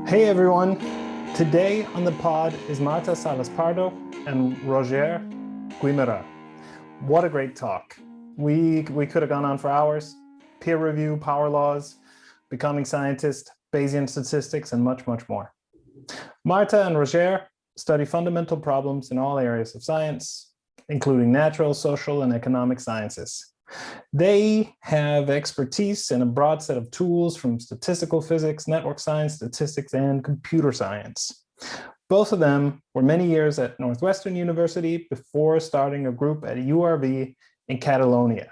Hey everyone, today on the pod is Marta Sales-Pardo and Roger Guimera. What a great talk. We could have gone on for hours. Peer review, power laws, becoming scientist, Bayesian statistics, and much, much more. Marta and Roger study fundamental problems in all areas of science, including natural, social, and economic sciences. They have expertise in a broad set of tools from statistical physics, network science, statistics, and computer science. Both of them were many years at Northwestern University before starting a group at URV in Catalonia.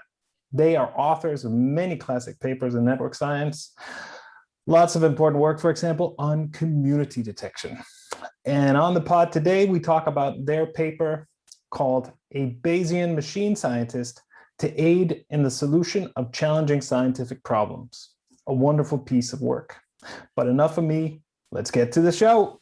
They are authors of many classic papers in network science, lots of important work, for example, on community detection. And on the pod today, we talk about their paper called A Bayesian Machine Scientist to Aid in the Solution of Challenging Scientific Problems. A wonderful piece of work. But enough of me, let's get to the show.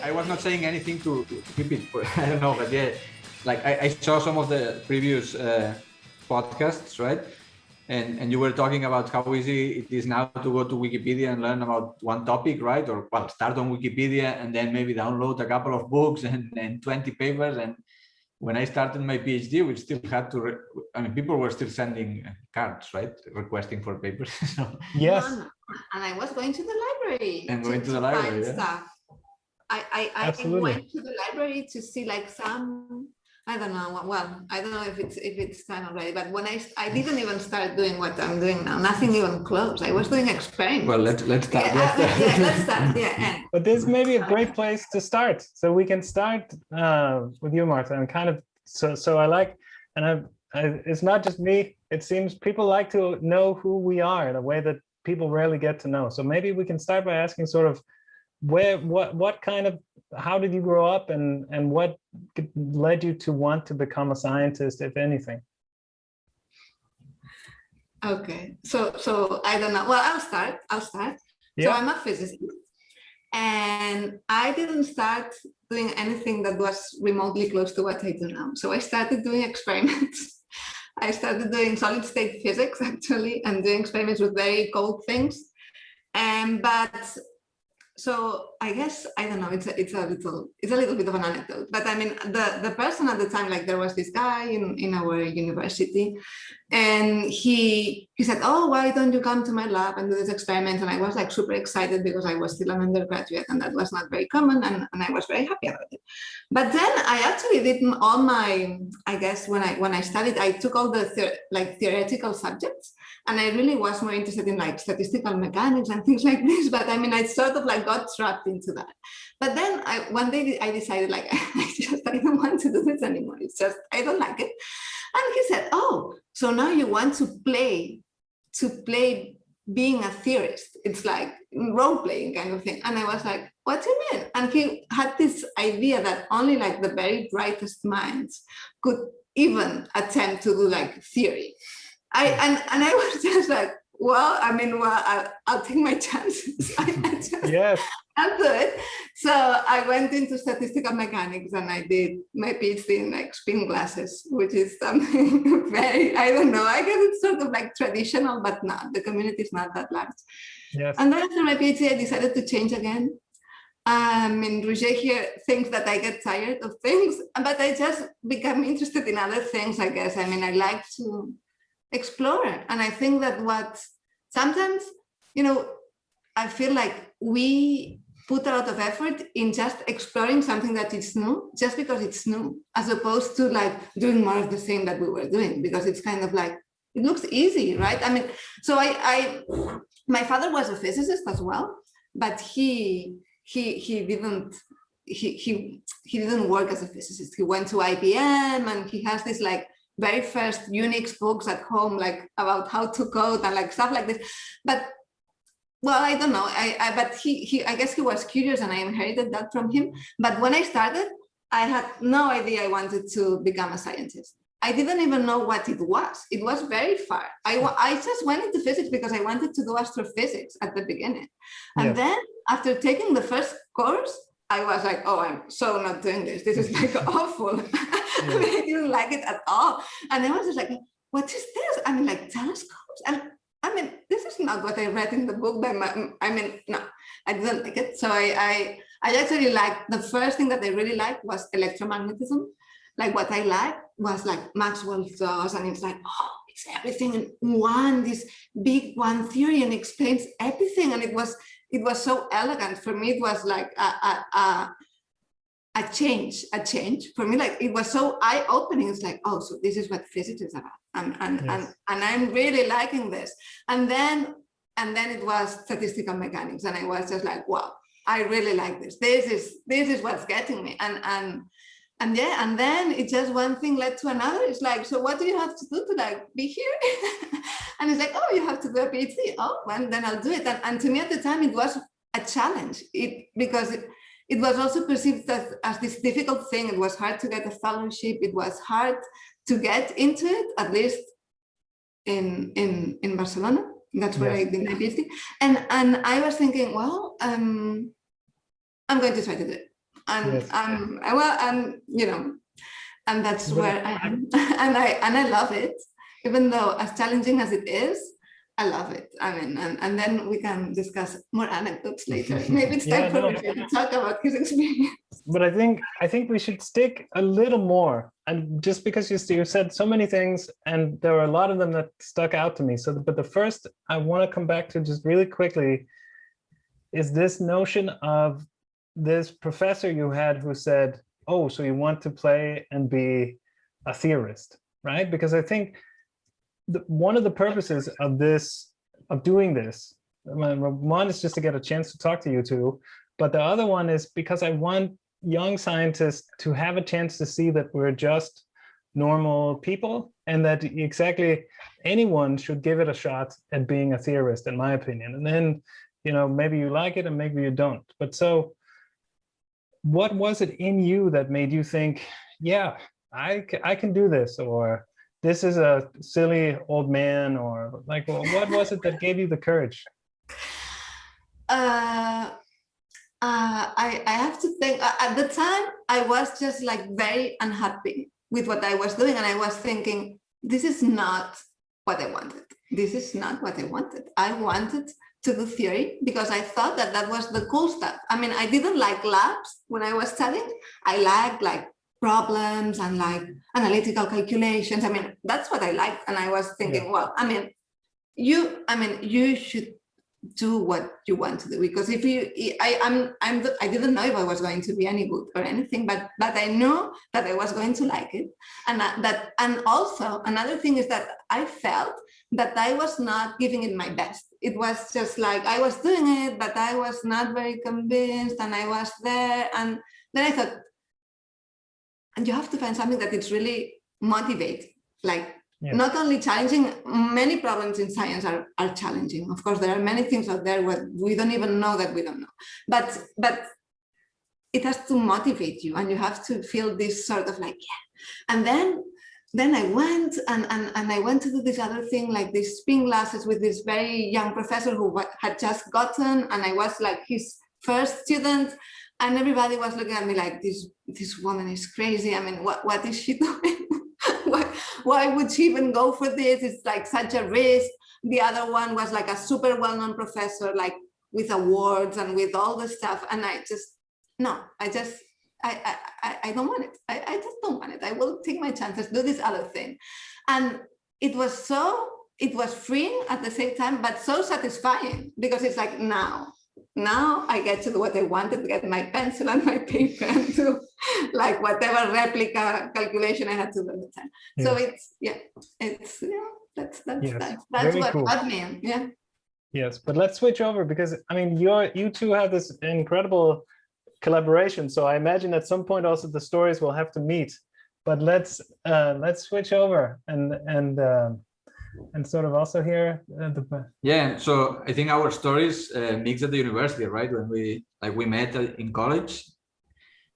I was not saying anything to keep it, I don't know, but yeah, like I saw some of the previous podcasts, right? And you were talking about how easy it is now to go to Wikipedia and learn about one topic, right? Or well, start on Wikipedia and then maybe download a couple of books and 20 papers. And when I started my PhD, we still had to, people were still sending cards, right? Requesting for papers. So, yes. And I was going to the library. And going to the library, find stuff. I went to the library to see like some, I don't know. Well, I don't know if it's done already, but when I didn't even start doing what I'm doing now. Nothing even close. I was doing experiments. Well, let's start. Yeah, let's start. Yeah. But this may be a great place to start. So we can start with you, Marta, and kind of so I like, and it's not just me. It seems people like to know who we are in a way that people rarely get to know. So maybe we can start by asking sort of what kind of, how did you grow up and what led you to want to become a scientist, if anything? Okay, so I don't know. Well, I'll start. Yeah. So I'm a physicist, and I didn't start doing anything that was remotely close to what I do now. So I started doing experiments. I started doing solid state physics actually, and doing experiments with very cold things. So I guess, I don't know, it's a little bit of an anecdote, but I mean, the person at the time, like there was this guy in our university, and he said, oh, why don't you come to my lab and do this experiment? And I was like super excited because I was still an undergraduate and that was not very common, and I was very happy about it. But then I actually did all my, I guess when I studied, I took all the theoretical subjects, and I really was more interested in like statistical mechanics and things like this. But I mean, I sort of like got trapped into that. But then one day I decided like, I don't want to do this anymore. It's just, I don't like it. And he said, oh, so now you want to play being a theorist. It's like role playing kind of thing. And I was like, what do you mean? And he had this idea that only like the very brightest minds could even attempt to do like theory. And I was just like, well, I mean, I'll take my chances. Yes. I'll do it. So I went into statistical mechanics and I did my PhD in like spin glasses, which is something very, I don't know, I guess it's sort of like traditional, but not, the community is not that large. Yes. And then after my PhD, I decided to change again. And Roger here thinks that I get tired of things, but I just become interested in other things, I guess. I mean, I like to explore. And I think that what sometimes, I feel like we put a lot of effort in just exploring something that is new, just because it's new, as opposed to like doing more of the same that we were doing, because it's kind of like, it looks easy, right? I mean, so my father was a physicist as well, but he didn't work as a physicist. He went to IBM and he has this like very first Unix books at home, like about how to code and like stuff like this. But well, I don't know. But I guess he was curious, and I inherited that from him. But when I started, I had no idea I wanted to become a scientist. I didn't even know what it was. It was very far. I just went into physics because I wanted to do astrophysics at the beginning. And then after taking the first course, I was like, oh, I'm so not doing this. This is like awful. I didn't like it at all. And I was just like, what is this? I mean, like telescopes? And I mean, this is not what I read in the book. No, I didn't like it. So I actually liked, the first thing that I really liked was electromagnetism. Like what I liked was like Maxwell's laws, and it's like, oh, it's everything in one, this big one theory, and explains everything. And it was so elegant. For me, it was like a change for me. Like it was so eye-opening. It's like, oh, so this is what physics is about, and I'm really liking this. And then it was statistical mechanics, and I was just like, wow, I really like this. This is what's getting me. And then it just one thing led to another. It's like, so what do you have to do to like be here? And it's like, oh, you have to do a PhD. Oh, and then I'll do it. And to me at the time, it was a challenge. Because it was also perceived as this difficult thing. It was hard to get a fellowship. It was hard to get into it, at least in Barcelona. That's where I did my PhD. And I was thinking, well, I'm going to try to do it. And and that's where I am. and I love it, even though as challenging as it is, I love it. I mean, and then we can discuss more anecdotes later. Maybe it's time for Roger to talk about his experience. But I think we should stick a little more, and just because you said so many things, and there were a lot of them that stuck out to me. So, but the first I want to come back to just really quickly is this notion of this professor you had who said, oh, so you want to play and be a theorist, right? Because I think one of the purposes of doing this, one is just to get a chance to talk to you two, but the other one is because I want young scientists to have a chance to see that we're just normal people, and that exactly anyone should give it a shot at being a theorist, in my opinion. And then, maybe you like it and maybe you don't. But so, what was it in you that made you think, yeah, I can do this, or this is a silly old man, or like, well, what was it that gave you the courage? I have to think. At the time, I was just like very unhappy with what I was doing, and I was thinking, this is not what I wanted. This is not what I wanted. I wanted to do theory because I thought that was the cool stuff. I mean, I didn't like labs when I was studying. I liked like problems and like analytical calculations. I mean, that's what I liked. And I was thinking, well, you should do what you want to do, because if I didn't know if I was going to be any good or anything, but I knew that I was going to like it. And also another thing is that I felt that I was not giving it my best. It was just like I was doing it, but I was not very convinced, and I was there. And then I thought, and you have to find something that it's really motivating, like not only challenging. Many problems in science are challenging. Of course, there are many things out there where we don't even know that we don't know. But it has to motivate you, and you have to feel this sort of like, And then I went and I went to do this other thing, like these spin classes with this very young professor who had just gotten, and I was like his first student, and everybody was looking at me like, this woman is crazy. I mean, what is she doing? Why would she even go for this? It's like such a risk. The other one was like a super well-known professor, like with awards and with all the stuff. And I don't want it. I just don't want it. I will take my chances, do this other thing. And it was freeing at the same time, but so satisfying, because it's like, now I get to do what I wanted, to get my pencil and my paper and do like whatever replica calculation I had to do at the time. So that's what cool. got me. Yeah. Yes, but let's switch over, because I mean, you two have this incredible collaboration. So I imagine at some point also the stories will have to meet. But let's switch over and sort of also hear So I think our stories mix at the university, right? When we met in college.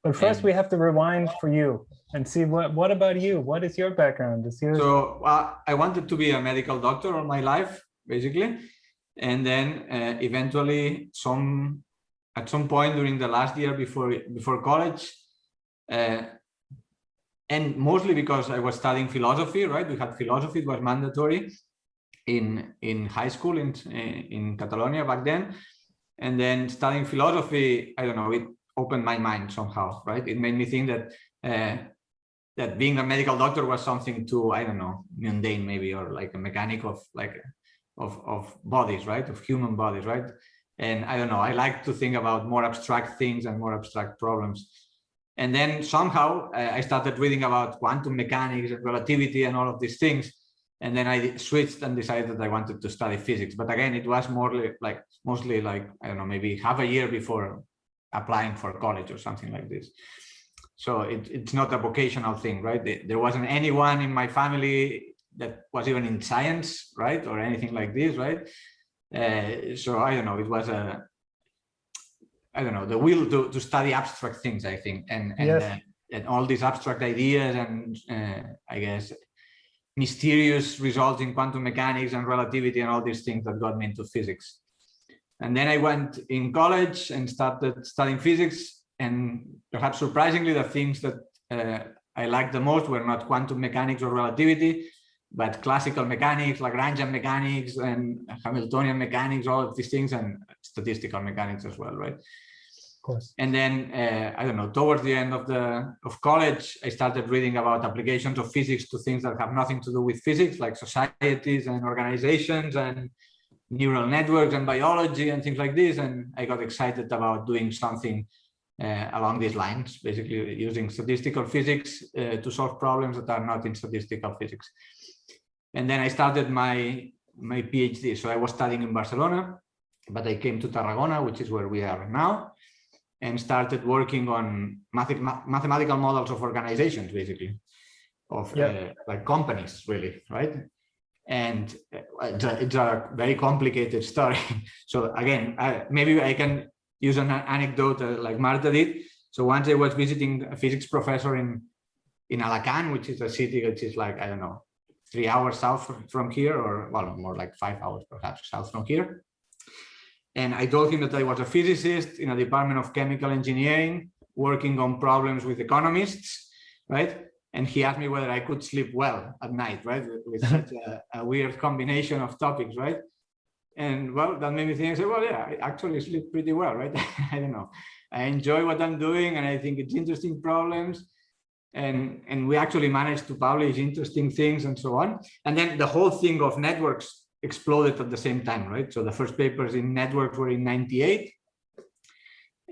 But first, we have to rewind for you and see what about you? What is your background? So I wanted to be a medical doctor all my life, basically, and then eventually some at some point during the last year before college, and mostly because I was studying philosophy, right? We had philosophy, it was mandatory in high school in Catalonia back then. And then studying philosophy, I don't know, it opened my mind somehow, right? It made me think that that being a medical doctor was something too, I don't know, mundane maybe, or like a mechanic of bodies, right? Of human bodies, right? And I don't know, I like to think about more abstract things and more abstract problems. And then somehow I started reading about quantum mechanics and relativity and all of these things. And then I switched and decided that I wanted to study physics. But again, it was mostly like, I don't know, maybe half a year before applying for college or something like this. So it's not a vocational thing, right? There wasn't anyone in my family that was even in science, right? Or anything like this, right? So I don't know, it was I don't know, the will to study abstract things, I think, and all these abstract ideas and I guess mysterious results in quantum mechanics and relativity and all these things that got me into physics. And then I went in college and started studying physics, and perhaps surprisingly, the things that I liked the most were not quantum mechanics or relativity, but classical mechanics, Lagrangian mechanics and Hamiltonian mechanics, all of these things, and statistical mechanics as well, right? Of course. And then I don't know, towards the end of college, I started reading about applications of physics to things that have nothing to do with physics, like societies and organizations and neural networks and biology and things like this. And I got excited about doing something along these lines, basically using statistical physics to solve problems that are not in statistical physics. And then I started my PhD. So I was studying in Barcelona, but I came to Tarragona, which is where we are now, and started working on mathematical models of organizations, basically, of like companies, really, right? And it's a very complicated story. So again, maybe I can use an anecdote like Marta did. So once I was visiting a physics professor in Alacant, which is a city which is like, I don't know, 3 hours south from here, or well, more like 5 hours perhaps south from here. And I told him that I was a physicist in a department of chemical engineering, working on problems with economists, right? And he asked me whether I could sleep well at night, right? With such a weird combination of topics, right? And well, that made me think, I said, well, yeah, I actually sleep pretty well, right? I don't know. I enjoy what I'm doing, and I think it's interesting problems. And we actually managed to publish interesting things and so on. And then the whole thing of networks exploded at the same time, right? So the first papers in networks were in '98.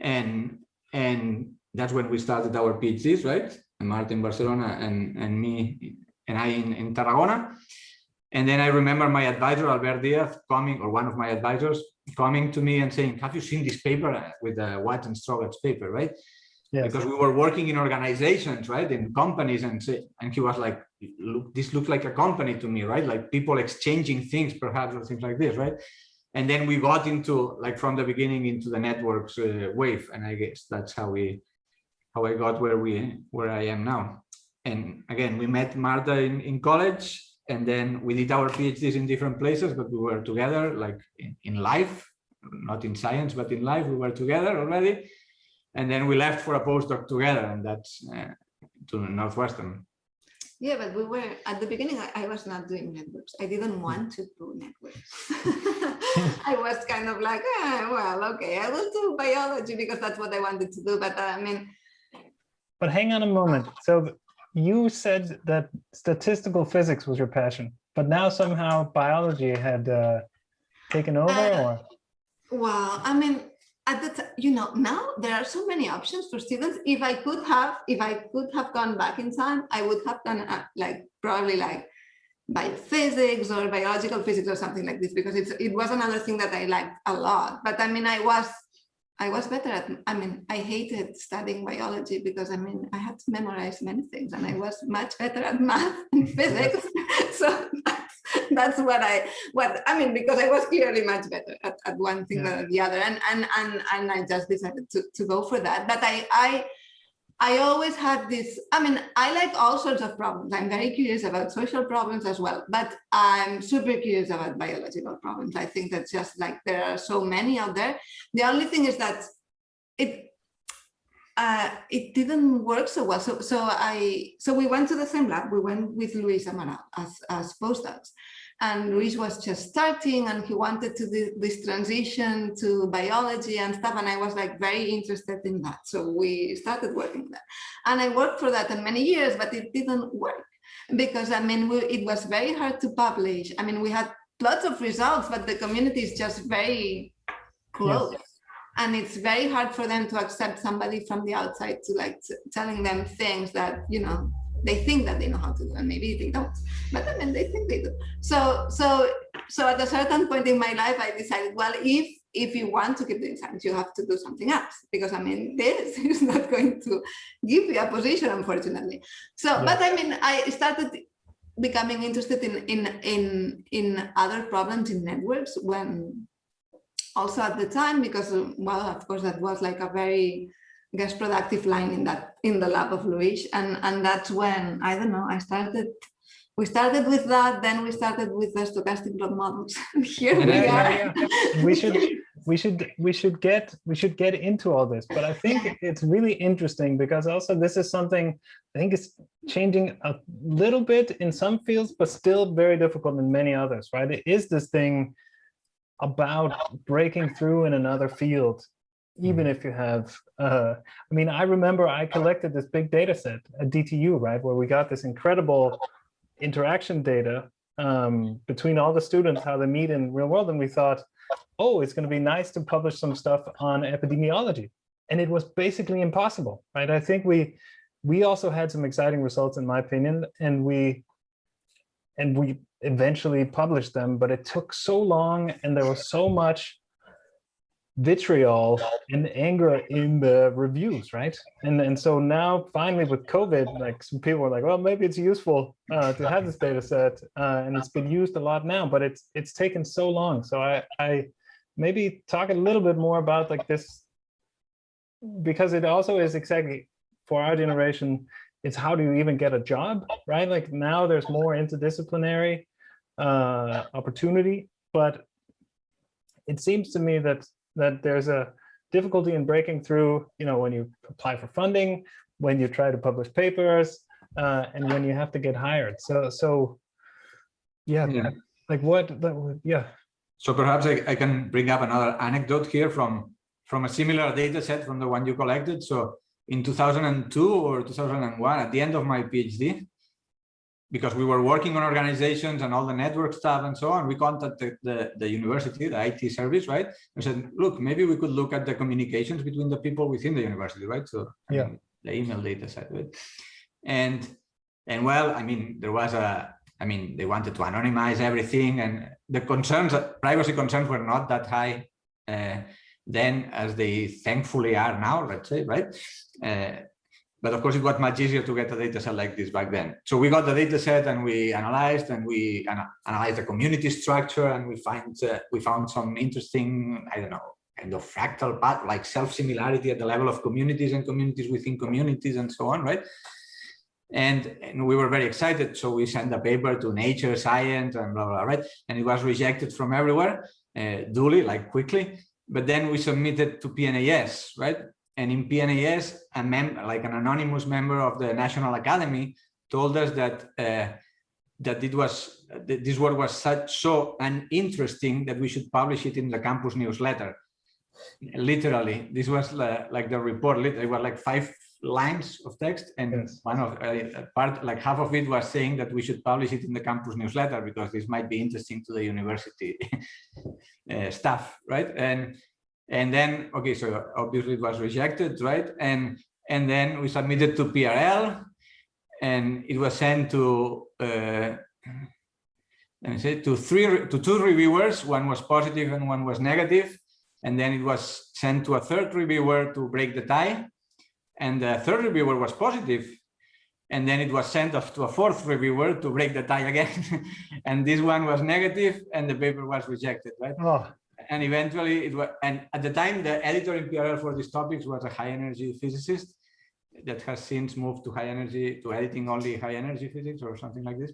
And that's when we started our PhDs, right? And Marta in Barcelona and me and I in Tarragona. And then I remember my advisor, Albert Diaz, coming, or one of my advisors, coming to me and saying, have you seen this paper with the Watt and Strogatz paper, right? Yes. Because we were working in organizations, right, in companies, and he was like, look, this looks like a company to me, right? Like people exchanging things, perhaps, or things like this, right? And then we got into, like, from the beginning into the networks wave, and I guess that's how I got where I am now. And again, we met Marta in college, and then we did our PhDs in different places, but we were together, like in life, not in science, but in life, we were together already. And then we left for a postdoc together, and that's to Northwestern. Yeah, but we were, at the beginning, I was not doing networks. I didn't want to do networks. I was kind of like, well, okay, I will do biology because that's what I wanted to do. But I mean. But hang on a moment. So you said that statistical physics was your passion, but now somehow biology had taken over, or? Well, I mean, at the now there are so many options for students. If I could have gone back in time, I would have done probably biophysics or biological physics or something like this, because it was another thing that I liked a lot. But I mean, I was better at, I hated studying biology because I had to memorize many things, and I was much better at math and physics. So that's because I was clearly much better at one thing than the other, and I just decided to go for that. But I always had this, I like all sorts of problems. I'm very curious about social problems as well, but I'm super curious about biological problems. I think that's just like, there are so many out there. The only thing is that it didn't work so well. So we went to the same lab. We went with Luis Amaral as postdocs, and Luis was just starting, and he wanted to do this transition to biology and stuff. And I was like very interested in that. So we started working on that, and I worked for that in many years, but it didn't work because I mean it was very hard to publish. I mean we had lots of results, but the community is just very close. Yes. And it's very hard for them to accept somebody from the outside to like telling them things that, you know, they think that they know how to do, and maybe they don't, but I mean, they think they do. So at a certain point in my life, I decided, well, if you want to keep doing science, you have to do something else, because I mean, this is not going to give you a position, unfortunately. So, yeah. But I mean, I started becoming interested in other problems in networks when, also at the time, because, well, of course, that was like a very, I guess, productive line in the lab of Luis. And that's when, I don't know, we started with that, then we started with the stochastic log models. Here we are. Yeah. We should get into all this, but I think it's really interesting because also this is something I think is changing a little bit in some fields, but still very difficult in many others, right? It is this thing about breaking through in another field, even if you have, I mean, I remember I collected this big data set at DTU, right, where we got this incredible interaction data between all the students, how they meet in real world, and we thought, oh, it's going to be nice to publish some stuff on epidemiology, and it was basically impossible, right? I think we also had some exciting results, in my opinion, and we eventually published them, but it took so long and there was so much vitriol and anger in the reviews, right? And so now finally with COVID, like some people were like, well, maybe it's useful to have this data set, and it's been used a lot now, but it's taken so long. So I maybe talk a little bit more about like this, because it also is exactly for our generation, it's how do you even get a job, right? Like now there's more interdisciplinary opportunity, but it seems to me that there's a difficulty in breaking through, you know, when you apply for funding, when you try to publish papers, and when you have to get hired. So yeah. Like what, yeah. So perhaps I can bring up another anecdote here from a similar data set from the one you collected. So in 2002 or 2001, at the end of my PhD, because we were working on organizations and all the network stuff and so on, we contacted the university, the IT service, right? And said, look, maybe we could look at the communications between the people within the university, right? So yeah, I mean, the email data set, right? And well, I mean, there was they wanted to anonymize everything, and the concerns, privacy concerns, were not that high then as they thankfully are now, let's say, right? But of course, it was much easier to get a data set like this back then. So we got the data set and we analyzed, and we analyzed the community structure, and we found some interesting, I don't know, kind of fractal path, like self-similarity at the level of communities and communities within communities and so on, right? And we were very excited. So we sent a paper to Nature, Science, and blah, blah, right? And it was rejected from everywhere, duly, like quickly. But then we submitted to PNAS, right? And in PNAS, like an anonymous member of the National Academy told us that this work was so uninteresting that we should publish it in the campus newsletter. Literally, this was like the report. It was like 5 lines of text, and yes, one of part, like half of it, was saying that we should publish it in the campus newsletter because this might be interesting to the university staff, right? And then, okay, so obviously it was rejected, right? And then we submitted to PRL, and it was sent to let me say to 2 reviewers. One was positive and one was negative, and then it was sent to a 3rd reviewer to break the tie, and the 3rd reviewer was positive, and then it was sent off to a 4th reviewer to break the tie again, and this one was negative, and the paper was rejected, right? Oh. And eventually it was, and at the time the editor in PRL for these topics was a high energy physicist that has since moved to editing only high energy physics or something like this.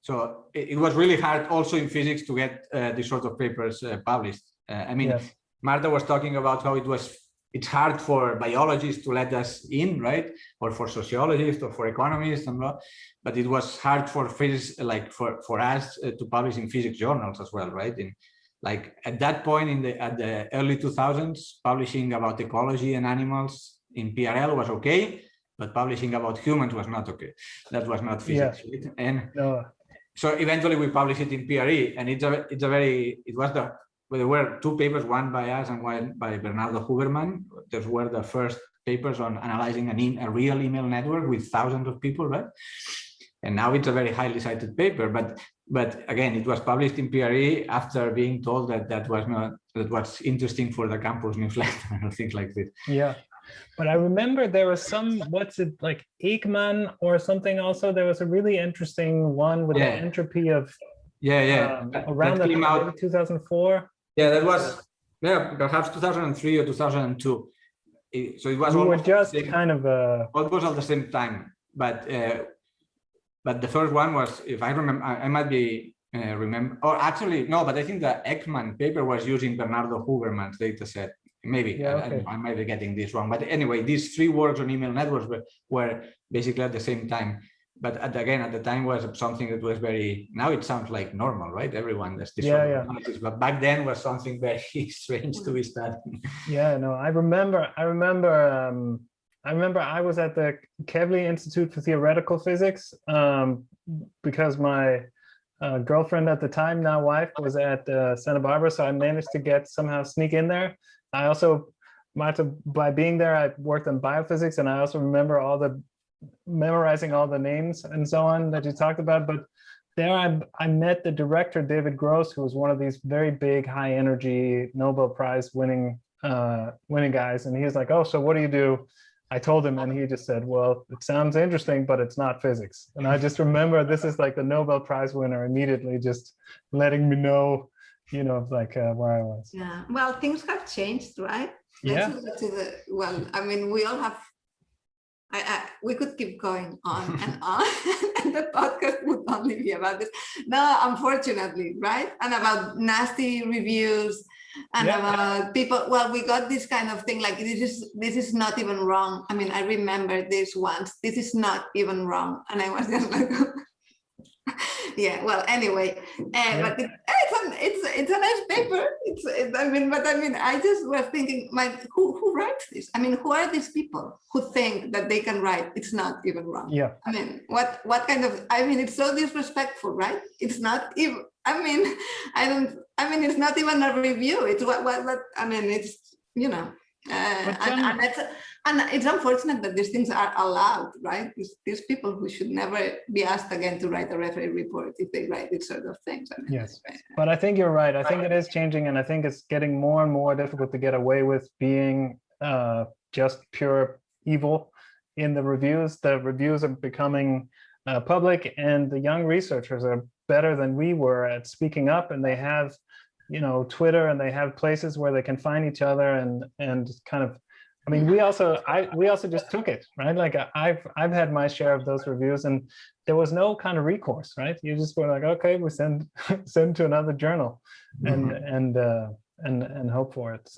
So it was really hard also in physics to get these sort of papers published. I mean, yes, Marta was talking about how it was it's hard for biologists to let us in, right? Or for sociologists or for economists and blah. But it was hard for physics, like for us to publish in physics journals as well, right? In like at that point at the early 2000s, publishing about ecology and animals in PRL was okay, but publishing about humans was not okay. That was not physics. Yeah. Right? And No. so eventually we published it in PRE, and there were two papers, one by us and one by Bernardo Huberman. Those were the first papers on analyzing a real email network with thousands of people, right? And now it's a very highly cited paper, but again, it was published in PRE after being told that was interesting for the campus newsletter and things like this. Yeah. But I remember there was some, what's it, like Ekman or something also? There was a really interesting one with the entropy of around that time, 2004. Yeah, that was perhaps 2003 or 2002. So it was. We were just kind of almost at the same time, but the first one was, if I remember, I might be remember. Or actually, no, but I think the Ekman paper was using Bernardo Huberman's data set. Maybe I might be getting this wrong, but anyway, these three works on email networks were basically at the same time. But at the time was something that was very, now it sounds like normal, right? Everyone does this. But back then was something very strange to be studying. Yeah, no, I remember I was at the Kevli Institute for Theoretical Physics because my girlfriend at the time, now wife, was at Santa Barbara, so I managed to somehow sneak in there. I also, Marta, by being there, I worked on biophysics, and I also remember memorizing all the names and so on that you talked about. But there I met the director, David Gross, who was one of these very big, high energy Nobel Prize winning guys. And he was like, "Oh, so what do you do?" I told him, and he just said, "Well, it sounds interesting, but it's not physics." And I just remember this is like the Nobel Prize winner immediately just letting me know, like where I was. Yeah, well, things have changed, right? Yeah. Well, I mean, we all have, we could keep going on and on, and the podcast would only be about this. No, unfortunately, right? And about nasty reviews and about people. Well, we got this kind of thing, like this is not even wrong. I mean, I remember this once. This is not even wrong, and I was just like, yeah. Well, anyway, but it's a nice paper. I just was thinking, who writes this? I mean, who are these people who think that they can write? It's not even wrong. Yeah. I mean, what kind of? I mean, it's so disrespectful, right? It's not even. I mean, it's not even a review. It's what I mean, it's, and it's unfortunate that these things are allowed, right? These people who should never be asked again to write a referee report if they write these sort of things. I mean, yes, but I think you're right. I think it is changing, and I think it's getting more and more difficult to get away with being just pure evil in the reviews. The reviews are becoming public, and the young researchers are better than we were at speaking up, and they have, Twitter, and they have places where they can find each other and kind of. I mean, we also just took it, right? Like I've had my share of those reviews, and there was no kind of recourse, right? You just were like, okay, we send to another journal, and hope for it.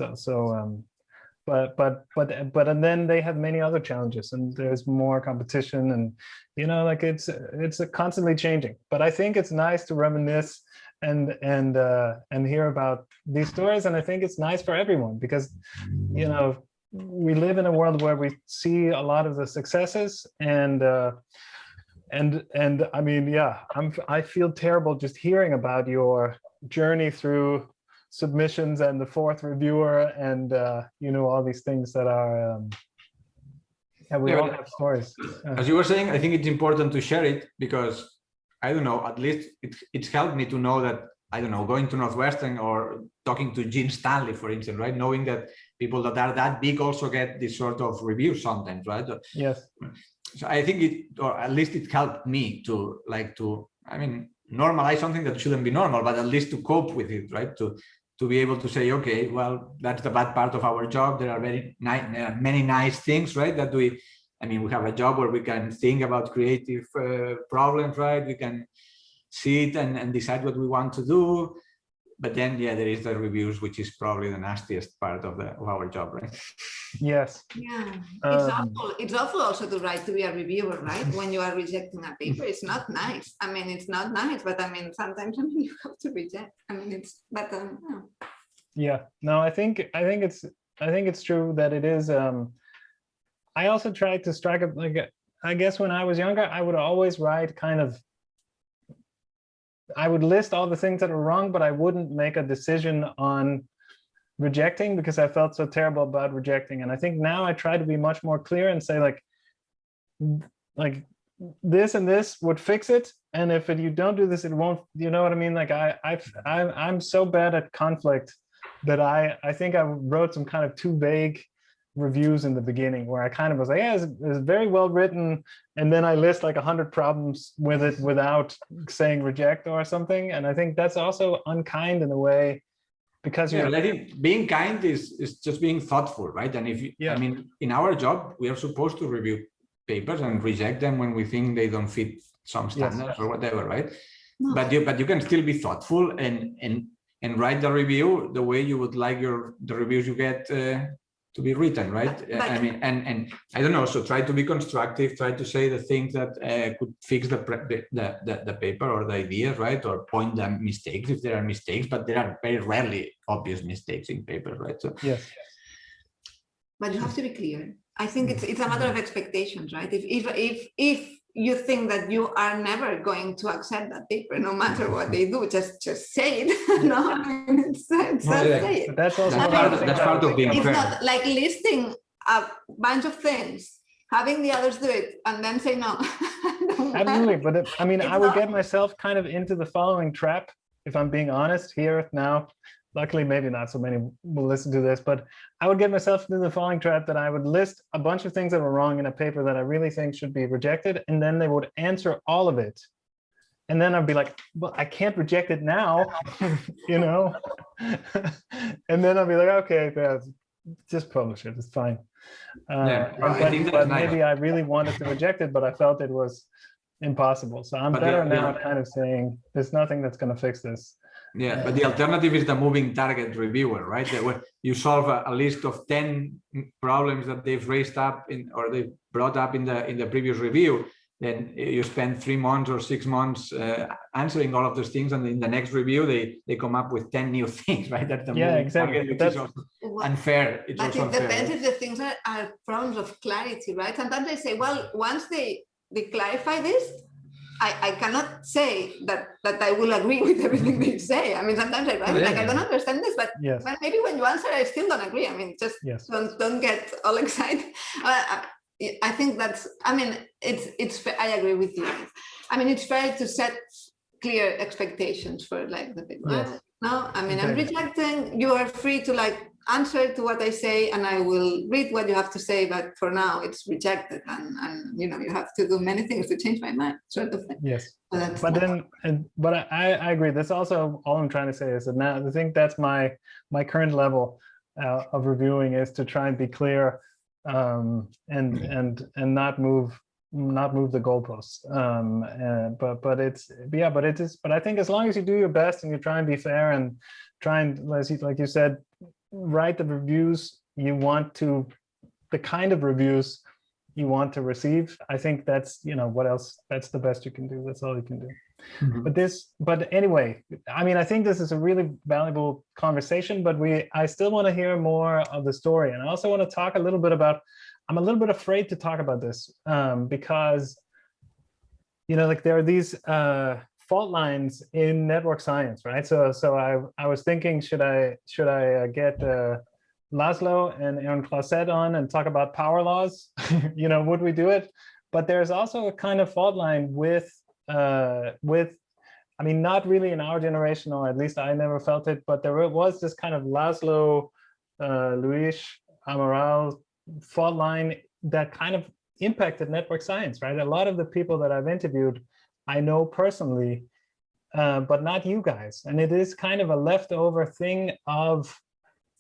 But and then they have many other challenges, and there's more competition, and like it's constantly changing. But I think it's nice to reminisce and hear about these stories, and I think it's nice for everyone because we live in a world where we see a lot of the successes, and I mean, I feel terrible just hearing about your journey through submissions and the fourth reviewer, and all these things that are we all have stories. As you were saying, I think it's important to share it because I don't know, at least it's helped me to know that, I don't know, going to Northwestern or talking to Gene Stanley, for instance, right? Knowing that people that are that big also get this sort of reviews sometimes, right? Yes. So I think or at least it helped me to normalize something that shouldn't be normal, but at least to cope with it, right? To be able to say, okay, well, that's the bad part of our job. There are many nice things, right? That we have a job where we can think about creative problems, right? We can see it and decide what we want to do. but then there is the reviews, which is probably the nastiest part of our job, right? Yes. Yeah, it's awful. It's awful also to write to be a reviewer, right? When you are rejecting a paper, it's not nice. I mean, it's not nice, but I mean, sometimes you have to reject. I mean, it's but no. Yeah. No, I think it's true that it is. I also tried to strike up, like, I guess when I was younger, I would always write I would list all the things that were wrong, but I wouldn't make a decision on rejecting because I felt so terrible about rejecting. And I think now I try to be much more clear and say like this and this would fix it. And if you don't do this, it won't, you know what I mean? Like I'm so bad at conflict that I think I wrote some kind of too vague reviews in the beginning where I kind of was like, yeah, it's very well written, and then I list like 100 problems with it without saying reject or something. And I think that's also unkind in a way, because being kind is just being thoughtful, right? And if you, I mean, in our job, we are supposed to review papers and reject them when we think they don't fit some standards or whatever, right? No. But you can still be thoughtful and write the review the way you would like the reviews you get to be written, right? I mean, and I don't know. So try to be constructive. Try to say the things that could fix the paper or the ideas, right? Or point the mistakes if there are mistakes. But there are very rarely obvious mistakes in papers, right? So yes. But you have to be clear. I think it's a matter of expectations, right? If you think that you are never going to accept that paper, no matter what they do, just say it. No, I mean, say it. But that's also that's part of being it's fair. not like listing a bunch of things, having the others do it, and then say no. Absolutely, but I mean, I would get myself kind of into the following trap, if I'm being honest here now. Luckily, maybe not so many will listen to this, but I would get myself into the following trap that I would list a bunch of things that were wrong in a paper that I really think should be rejected, and then they would answer all of it. And then I'd be like, well, I can't reject it now, you know? And then I'd be like, okay, just publish it, it's fine. But maybe I really wanted to reject it, but I felt it was impossible. So I'm better now kind of saying, there's nothing that's gonna fix this. Yeah, but the alternative is the moving target reviewer, right? Where you solve a list of 10 problems that they've raised up or they brought up in the previous review. Then you spend 3 months or 6 months answering all of those things, and in the next review they come up with 10 new things, right? That's the moving target, which is also unfair. It's also unfair. It depends if the things are problems of clarity, right? Sometimes they say, well, once they clarify this, I cannot say that I will agree with everything they say. I mean, sometimes I write like I don't understand this, but maybe when you answer, I still don't agree. I mean, just don't get all excited. I think that's. I mean, it's. I agree with you. I mean, it's fair to set clear expectations for like the people. Yes. No, I mean, I'm rejecting. You are free to like answer to what I say, and I will read what you have to say. But for now, it's rejected, and you know, you have to do many things to change my mind, sort of thing. Yes, but I agree. That's also all I'm trying to say is that now I think that's my current level of reviewing is to try and be clear, and not move the goalposts. But I think as long as you do your best and you try and be fair and try and, like you said, write the reviews you want to, the kind of reviews you want to receive. I think that's, you know, what else, that's the best you can do. That's all you can do. Mm-hmm. But anyway, I mean, I think this is a really valuable conversation, but I still want to hear more of the story. And I also want to talk a little bit about, I'm a little bit afraid to talk about this because, you know, like there are these fault lines in network science, right? So I was thinking, should I get Laszlo and Aaron Clauset on and talk about power laws? You know, would we do it? But there's also a kind of fault line with, I mean, not really in our generation, or at least I never felt it, but there was this kind of Laszlo, Luis, Amaral fault line that kind of impacted network science, right? A lot of the people that I've interviewed, I know personally, but not you guys. And it is kind of a leftover thing of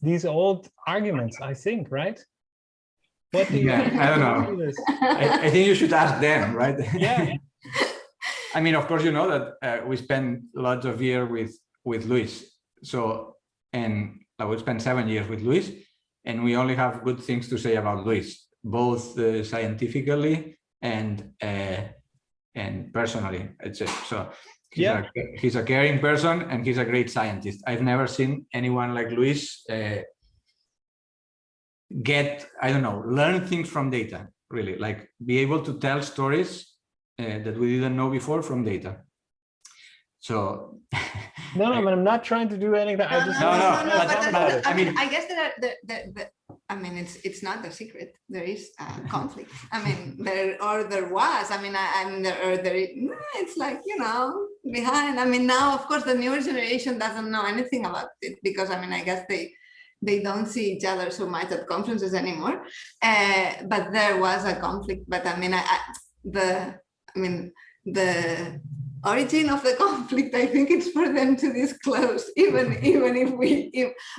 these old arguments, I think, right? What do you think? I don't know. I think you should ask them, right? Yeah. I mean, of course, you know that we spent lots of years with Luis. So, and I would spend 7 years with Luis, and we only have good things to say about Luis, both scientifically and personally. So he's a caring person, and he's a great scientist. I've never seen anyone like Luis learn things from data, really, like be able to tell stories that we didn't know before from data. So no, I mean, I'm not trying to do anything. I mean, I guess I mean, it's not a secret. There is conflict. I mean, there was. I mean, it's like, behind. I mean, now, of course, the newer generation doesn't know anything about it because, I mean, I guess they don't see each other so much at conferences anymore. But there was a conflict. But I mean, the origin of the conflict, I think it's for them to disclose, even if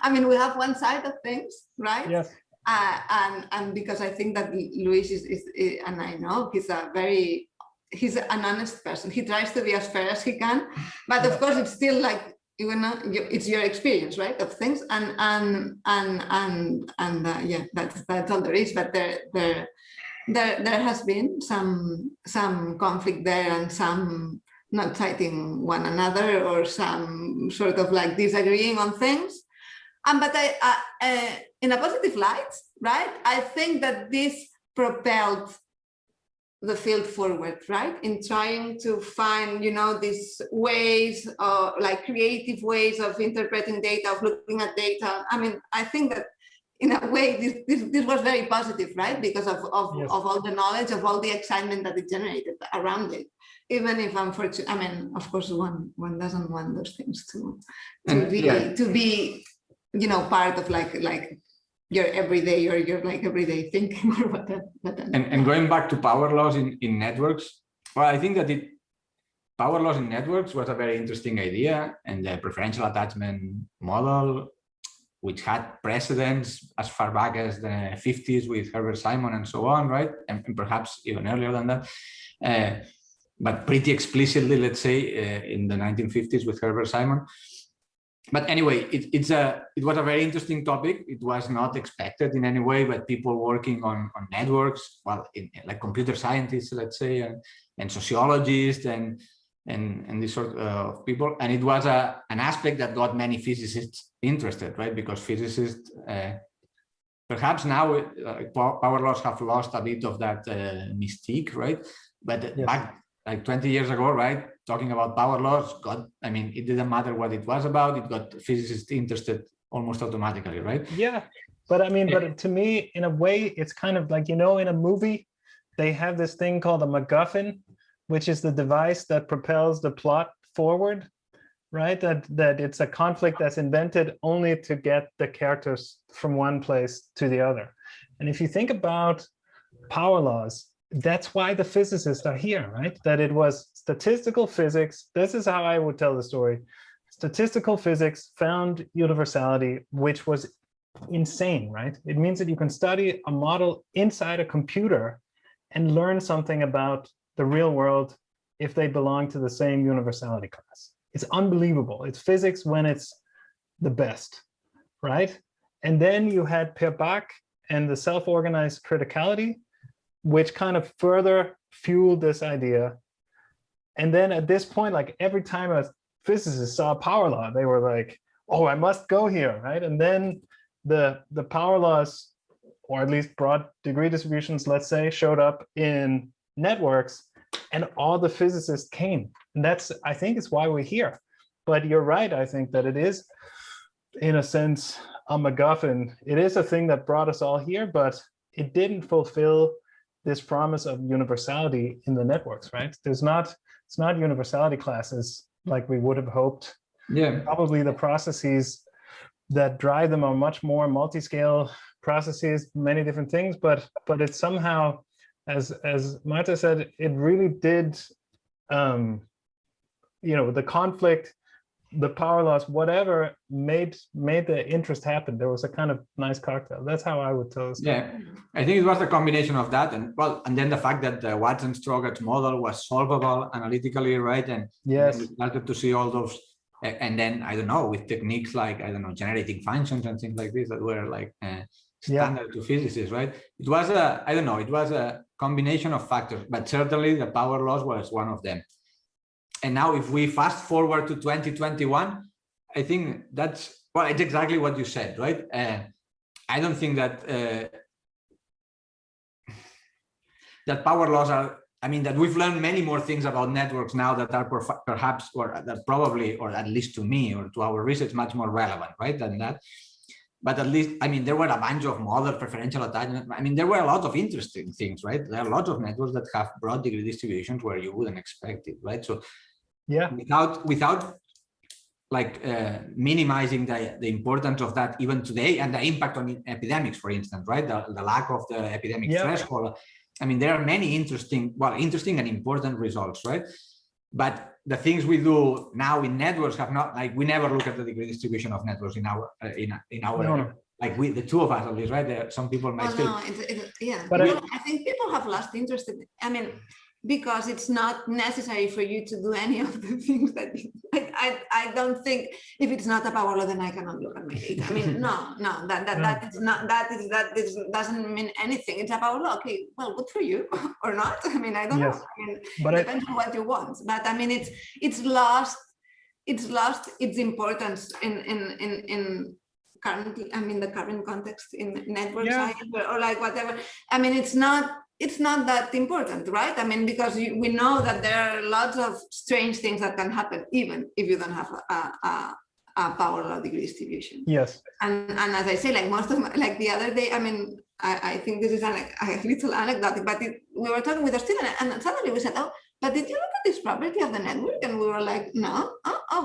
I mean, we have one side of things, right? Yes. And because I think that Luis is and I know he's an honest person. He tries to be as fair as he can, but of course it's still like, it's your experience, right, of things, and yeah, that's all there is. But there has been some conflict there, and some not citing one another, or some sort of like disagreeing on things. But I in a positive light, right? I think that this propelled the field forward, right? In trying to find, these ways, like creative ways of interpreting data, of looking at data. I mean, I think that in a way, this was very positive, right? Because of Yes. all the knowledge, of all the excitement that it generated around it. Even if unfortunately, I mean, of course, one doesn't want those things to be, part of like your everyday, or your like everyday thinking or whatever. And going back to power laws in networks, well, I think that power laws in networks was a very interesting idea, and the preferential attachment model, which had precedents as far back as the 50s with Herbert Simon and so on, right? And perhaps even earlier than that, but pretty explicitly, let's say, in the 1950s with Herbert Simon. But anyway, it was a very interesting topic. It was not expected in any way, but people working on networks, well, like computer scientists, let's say, and sociologists, and this sort of people. And it was an aspect that got many physicists interested, right? Because physicists, perhaps now power laws have lost a bit of that mystique, right? But yes. Back like 20 years ago, right? Talking about power laws, it didn't matter what it was about. It got physicists interested almost automatically, right? Yeah, but I mean, but to me, in a way, it's kind of like, in a movie, they have this thing called a MacGuffin, which is the device that propels the plot forward, right? That it's a conflict that's invented only to get the characters from one place to the other. And if you think about power laws, that's why the physicists are here, right? That it was statistical physics. This is how I would tell the story. Statistical physics found universality, which was insane, right? It means that you can study a model inside a computer and learn something about the real world if they belong to the same universality class. It's unbelievable. It's physics when it's the best, right? And then you had Bach and the self-organized criticality, which kind of further fueled this idea. And then at this point, like every time a physicist saw a power law, they were like, oh, I must go here, right? And then the power laws, or at least broad degree distributions, let's say, showed up in networks, and all the physicists came. And I think it's why we're here. But you're right, I think that it is, in a sense, a MacGuffin. It is a thing that brought us all here, but it didn't fulfill this promise of universality in the networks, right? It's not universality classes like we would have hoped. Yeah. Probably the processes that drive them are much more multi-scale processes, many different things, but it's somehow, as Marta said, it really did, the conflict, the power laws, whatever made the interest happen. There was a kind of nice cocktail. That's how I would tell the story. Yeah, I think it was a combination of that, and then the fact that the Watson-Strogatz model was solvable analytically, right? And yes, we started to see all those And then, I don't know, with techniques like, I don't know, generating functions and things like this that were like standard to physicists, right? It was I don't know, it was a combination of factors, but certainly the power laws was one of them. And now if we fast forward to 2021, I think that's, well, it's exactly what you said, right? I don't think that that power laws are, I mean, that we've learned many more things about networks now that are perhaps, or that probably, or at least to me or to our research, much more relevant, right, than that. But at least, I mean, there were a bunch of model preferential attachment. I mean, there were a lot of interesting things, right? There are a lot of networks that have broad degree distributions where you wouldn't expect it, right? So yeah, without like minimizing the importance of that even today and the impact on epidemics, for instance, right? The lack of the epidemic threshold. I mean, there are many interesting and important results, right? But the things we do now in networks have not, like, we never look at the degree distribution of networks in our like the two of us at least, right? There, some people might still. But I think people have lost interest in it. I mean, because it's not necessary for you to do any of the things that I don't think, if it's not a power law, then I cannot look at my data. I mean, no, that doesn't mean anything. It's a power law. Okay, well, good for you or not. I mean, I don't know. I mean, but it depends on what you want. But I mean, it's lost its importance in currently, I mean, the current context in network science or like whatever. I mean, it's not that important, right? I mean, because we know that there are lots of strange things that can happen even if you don't have a power law degree distribution. Yes. And as I say, like most of like the other day, I mean, I think this is a little anecdotic, but we were talking with a student and suddenly we said, oh, but did you look at this property of the network? And we were like, no,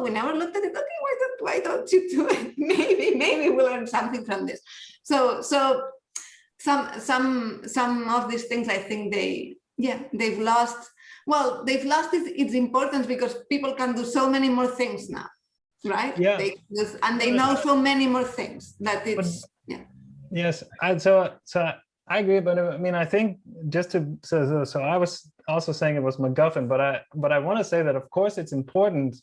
we never looked at it. Okay, why don't you do it? Maybe we'll learn something from this. So some of these things, I think they've lost its importance because people can do so many more things now, right? Yeah. They know so many more things that it's Yes, so I agree, but I mean, I think just to so I was also saying it was MacGuffin, but I want to say that of course it's important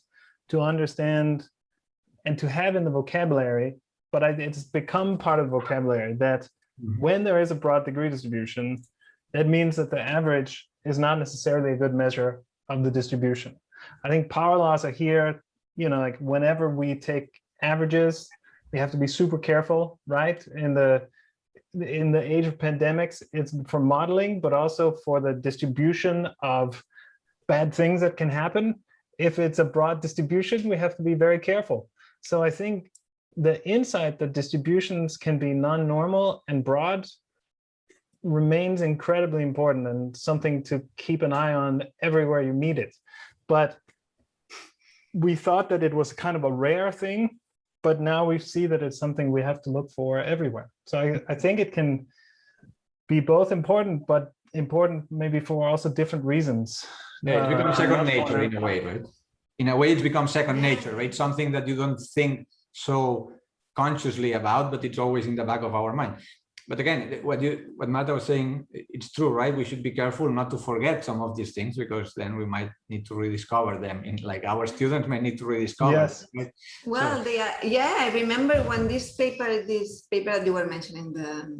to understand and to have in the vocabulary, but it's become part of the vocabulary that when there is a broad degree distribution, that means that the average is not necessarily a good measure of the distribution. I think power laws are here, you know, like whenever we take averages, we have to be super careful, right? In the age of pandemics, it's for modeling, but also for the distribution of bad things that can happen. If it's a broad distribution, we have to be very careful. So I think the insight that distributions can be non-normal and broad remains incredibly important and something to keep an eye on everywhere you meet it. But we thought that it was kind of a rare thing, but now we see that it's something we have to look for everywhere. So I think it can be both important, but important maybe for also different reasons. Yeah, it becomes second nature in a way, right? In a way, it becomes second nature, right? Something that you don't think so consciously about, but it's always in the back of our mind. But again, what Marta was saying, it's true, right? We should be careful not to forget some of these things because then we might need to rediscover them. In like our students may need to rediscover. Yes. Them. Well, so. I remember when this paper that you were mentioning, the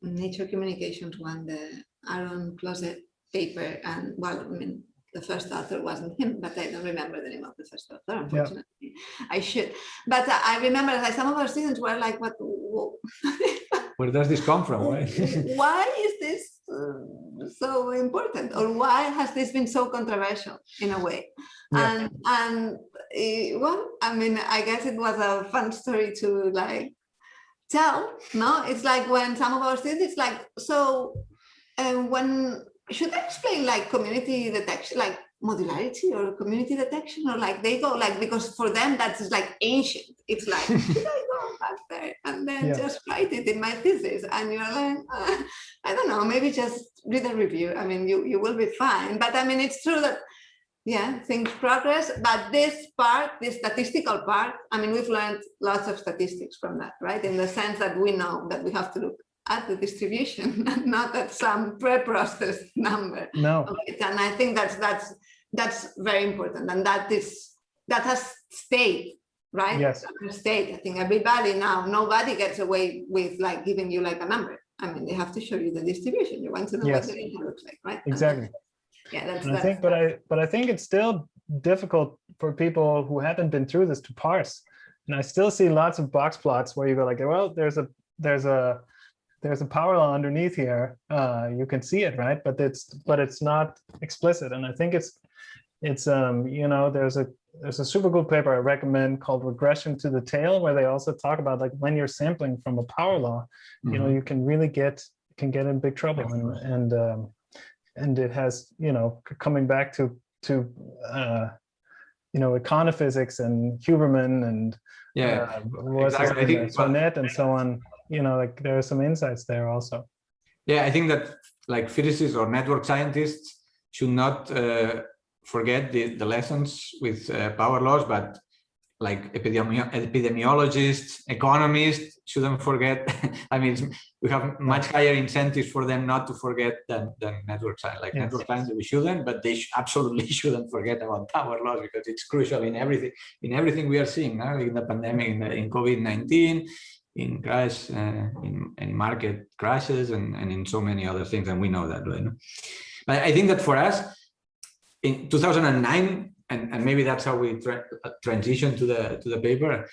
Nature Communications one, the Aaron Closet paper, and well, I mean, the first author wasn't him, but I don't remember the name of the first author, unfortunately. Yeah. I should. But I remember that some of our students were like, what? Where does this come from? Right? Why is this so important? Or why has this been so controversial in a way? Yeah. And well, I mean, I guess it was a fun story to like tell, no? It's like when some of our students, it's like, so when, should I explain like community detection, like modularity or community detection, or like they go like, because for them that's like ancient. It's like, should I go back there and then just write it in my thesis? And you're like, I don't know, maybe just read a review. I mean, you will be fine. But I mean, it's true that, things progress. But this part, this statistical part, I mean, we've learned lots of statistics from that, right? In the sense that we know that we have to look at the distribution, not at some pre-processed number. No. And I think that's very important, and that has state, right? Yes. The state. I think everybody now, nobody gets away with like giving you like a number. I mean, they have to show you the distribution. You want to know Yes. what the data looks like, right? Exactly. Yeah, that's. And I think, but I think it's still difficult for people who haven't been through this to parse. And I still see lots of box plots where you go like, well, there's a power law underneath here. You can see it, right? But it's not explicit. And I think it's you know, there's a super cool paper I recommend called Regression to the Tail, where they also talk about like when you're sampling from a power law, you know, you can really get in big trouble. And it has, you know, coming back to you know, econophysics and Huberman and exactly. I think Sonnet and so on, you know, like there are some insights there also. Yeah, I think that like physicists or network scientists should not forget the lessons with power laws, but like epidemiologists, economists shouldn't forget. I mean, we have much higher incentives for them not to forget than network science. Like network science, we shouldn't, but they absolutely shouldn't forget about power laws because it's crucial in everything we are seeing now, like in the pandemic, in COVID-19, in crash, in market crashes, and in so many other things, and we know that, right? But I think that for us, in 2009. And maybe that's how we transition to the paper.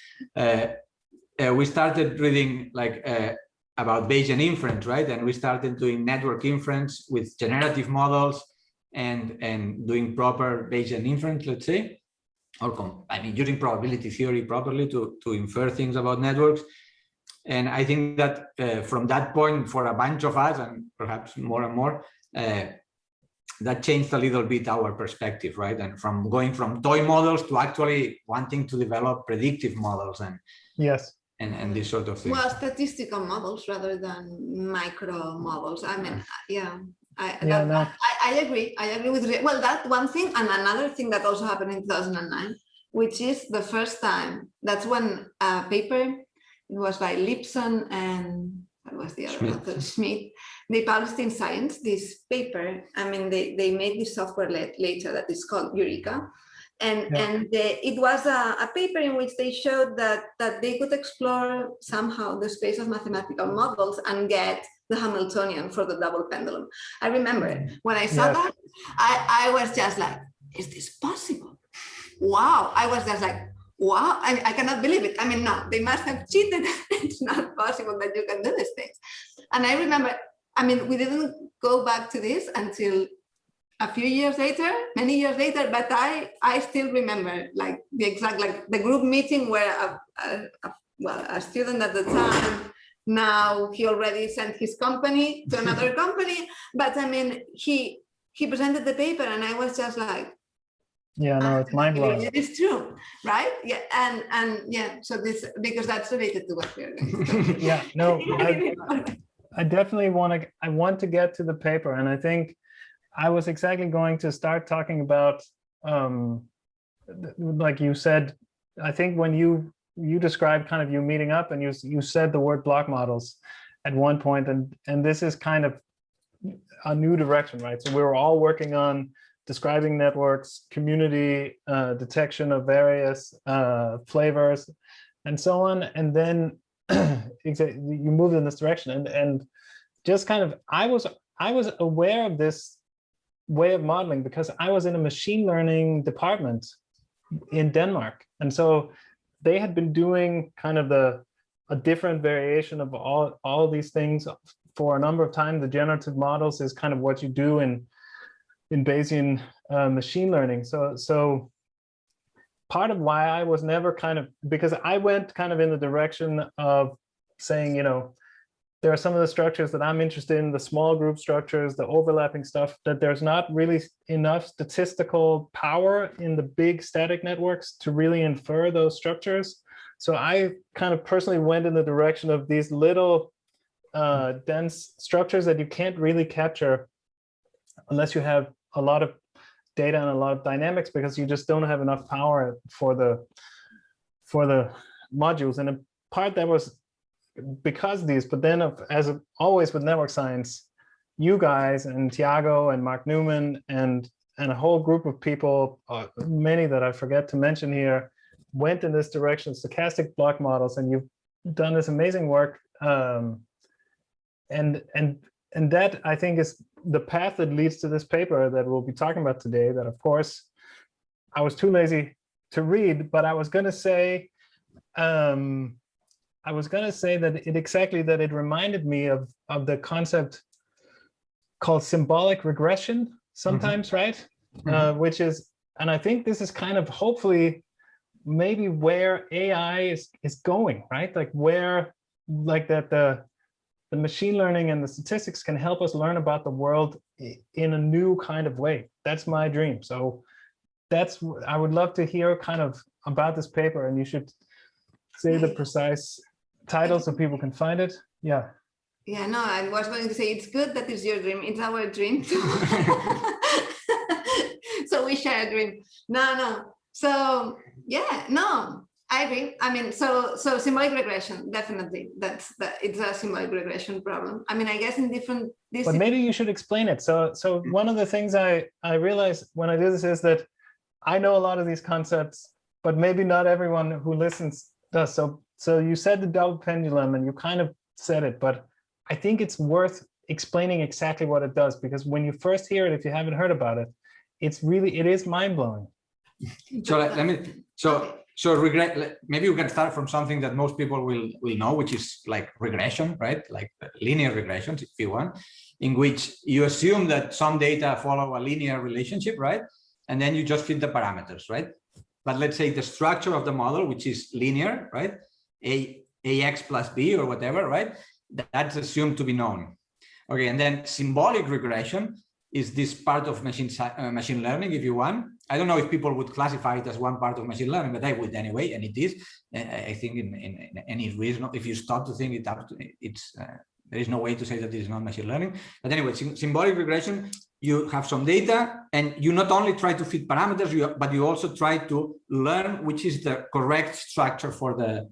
We started reading like about Bayesian inference, right? And we started doing network inference with generative models and doing proper Bayesian inference, let's say, or I mean using probability theory properly to infer things about networks. And I think that from that point, for a bunch of us, and perhaps more and more, that changed a little bit our perspective, right? And from going from toy models to actually wanting to develop predictive models and and this sort of thing. Well, statistical models rather than micro models. I mean, I agree. I agree with well, that one thing, and another thing that also happened in 2009, which is the first time. That's when a paper, it was by Lipson and what was the other author, Schmidt. They published in Science this paper. I mean, they made this software later that is called Eureka. And it was a paper in which they showed that they could explore somehow the space of mathematical models and get the Hamiltonian for the double pendulum. I remember when I saw that, I was just like, is this possible? Wow. I was just like, wow, I cannot believe it. I mean, no, they must have cheated. It's not possible that you can do these things. And I remember, I mean, we didn't go back to this until a few years later, many years later, but I still remember like the exact, like the group meeting where a student at the time, now he already sent his company to another company, but I mean, he presented the paper and I was just like, yeah, no, it's mind blowing. It is true, right? Yeah, and yeah, so this, because that's related to what we're going to do. Yeah, no, I definitely want to get to the paper, and I think I was exactly going to start talking about, like you said, I think when you described kind of you meeting up and you said the word block models at one point, and this is kind of a new direction, right? So we were all working on describing networks, community detection of various flavors, and so on. And then you moved in this direction, and just kind of I was aware of this way of modeling because I was in a machine learning department in Denmark, and so they had been doing kind of a different variation of all these things for a number of times. The generative models is kind of what you do in Bayesian machine learning. So part of why I was never kind of, because I went kind of in the direction of saying, you know, there are some of the structures that I'm interested in, the small group structures, the overlapping stuff, that there's not really enough statistical power in the big static networks to really infer those structures. So I kind of personally went in the direction of these little dense structures that you can't really capture unless you have a lot of data and a lot of dynamics, because you just don't have enough power for the modules. And a part that was because of these, but then as always with network science, you guys and Tiago and Mark Newman and a whole group of people, many that I forget to mention here, went in this direction, stochastic block models, and you've done this amazing work. And that, I think, is the path that leads to this paper that we'll be talking about today, that of course I was too lazy to read, but I was going to say that it reminded me of the concept called symbolic regression sometimes, right? Which is, and I think this is kind of hopefully maybe where AI is going, right? Like where, like that the machine learning and the statistics can help us learn about the world in a new kind of way. That's my dream. So I would love to hear kind of about this paper, and you should say the precise title so people can find it. Yeah. Yeah, no, I was going to say, it's good that it's your dream. It's our dream too. So we share a dream. No. So yeah, no, I agree. I mean, so symbolic regression, definitely. It's a symbolic regression problem. I mean, I guess in different. But maybe you should explain it. So one of the things I realized when I do this is that I know a lot of these concepts, but maybe not everyone who listens does. So you said the double pendulum, and you kind of said it, but I think it's worth explaining exactly what it does, because when you first hear it, if you haven't heard about it, it is mind-blowing. So maybe we can start from something that most people will know, which is like regression, right? Like linear regressions, if you want, in which you assume that some data follow a linear relationship, right? And then you just fit the parameters, right? But let's say the structure of the model, which is linear, right? AX plus B or whatever, right? That's assumed to be known. Okay, and then symbolic regression is this part of machine learning, if you want. I don't know if people would classify it as one part of machine learning, but I would anyway, and it is. I think in any reason, if you start to think there is no way to say that it is not machine learning. But anyway, symbolic regression, you have some data, and you not only try to fit parameters, but you also try to learn which is the correct structure for the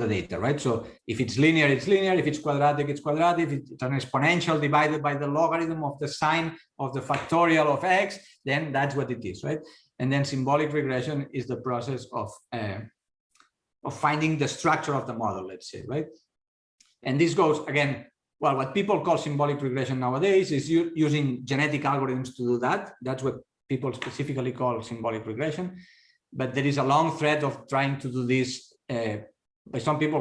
data, right? So if it's linear, it's linear. If it's quadratic, it's quadratic. If it's an exponential divided by the logarithm of the sine of the factorial of x, then that's what it is, right? And then symbolic regression is the process of finding the structure of the model, let's say, right? And this goes, again, well, what people call symbolic regression nowadays is using genetic algorithms to do that. That's what people specifically call symbolic regression. But there is a long thread of trying to do this by some people,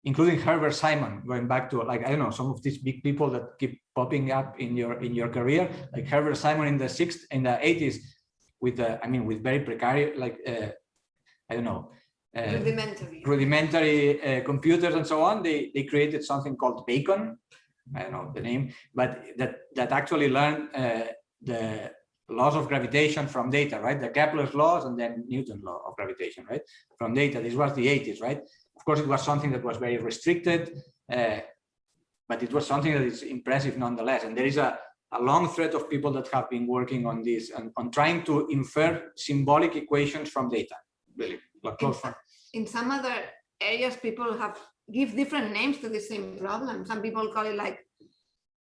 including Herbert Simon, going back to, like, I don't know, some of these big people that keep popping up in your career, like Herbert Simon in the 80s, with very precarious, like I don't know, rudimentary computers and so on. They created something called Bacon. I don't know the name, but that actually learned the laws of gravitation from data, right? The Kepler's laws and then Newton's law of gravitation, right? From data. This was the 80s, right? Of course, it was something that was very restricted, but it was something that is impressive nonetheless. And there is a long thread of people that have been working on this and on trying to infer symbolic equations from data, really. In some other areas, people give different names to the same problem. Some people call it like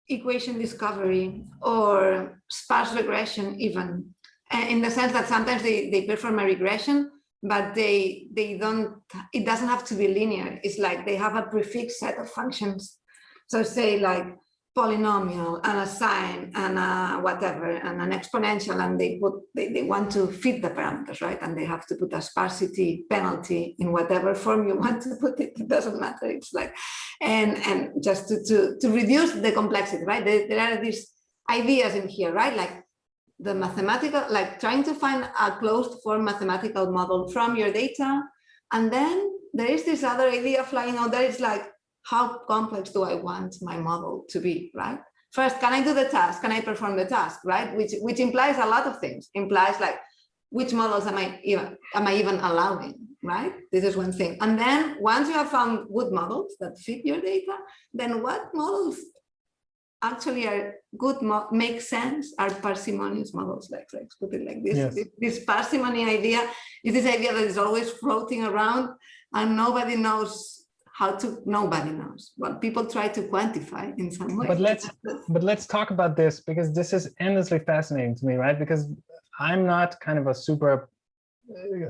equation discovery or sparse regression, even, in the sense that sometimes they perform a regression, but they don't, it doesn't have to be linear. It's like they have a prefixed set of functions. So say like polynomial and a sine and a whatever and an exponential, and they want to fit the parameters, right? And they have to put a sparsity penalty in whatever form you want to put it. It doesn't matter. It's like, and just to reduce the complexity, right? There are these ideas in here, right? Like the mathematical, like trying to find a closed form mathematical model from your data. And then there is this other idea flying out there. It's like, how complex do I want my model to be, right? First, can I do the task? Can I perform the task, right? Which implies a lot of things. Implies like, which models am I even allowing, right? This is one thing. And then once you have found good models that fit your data, then what models actually are good, make sense, are parsimonious models, like let's put it like this. Yes. This parsimony idea is this idea that is always floating around and nobody knows. Nobody knows. Well, people try to quantify in some way. But let's talk about this, because this is endlessly fascinating to me, right? Because I'm not kind of a super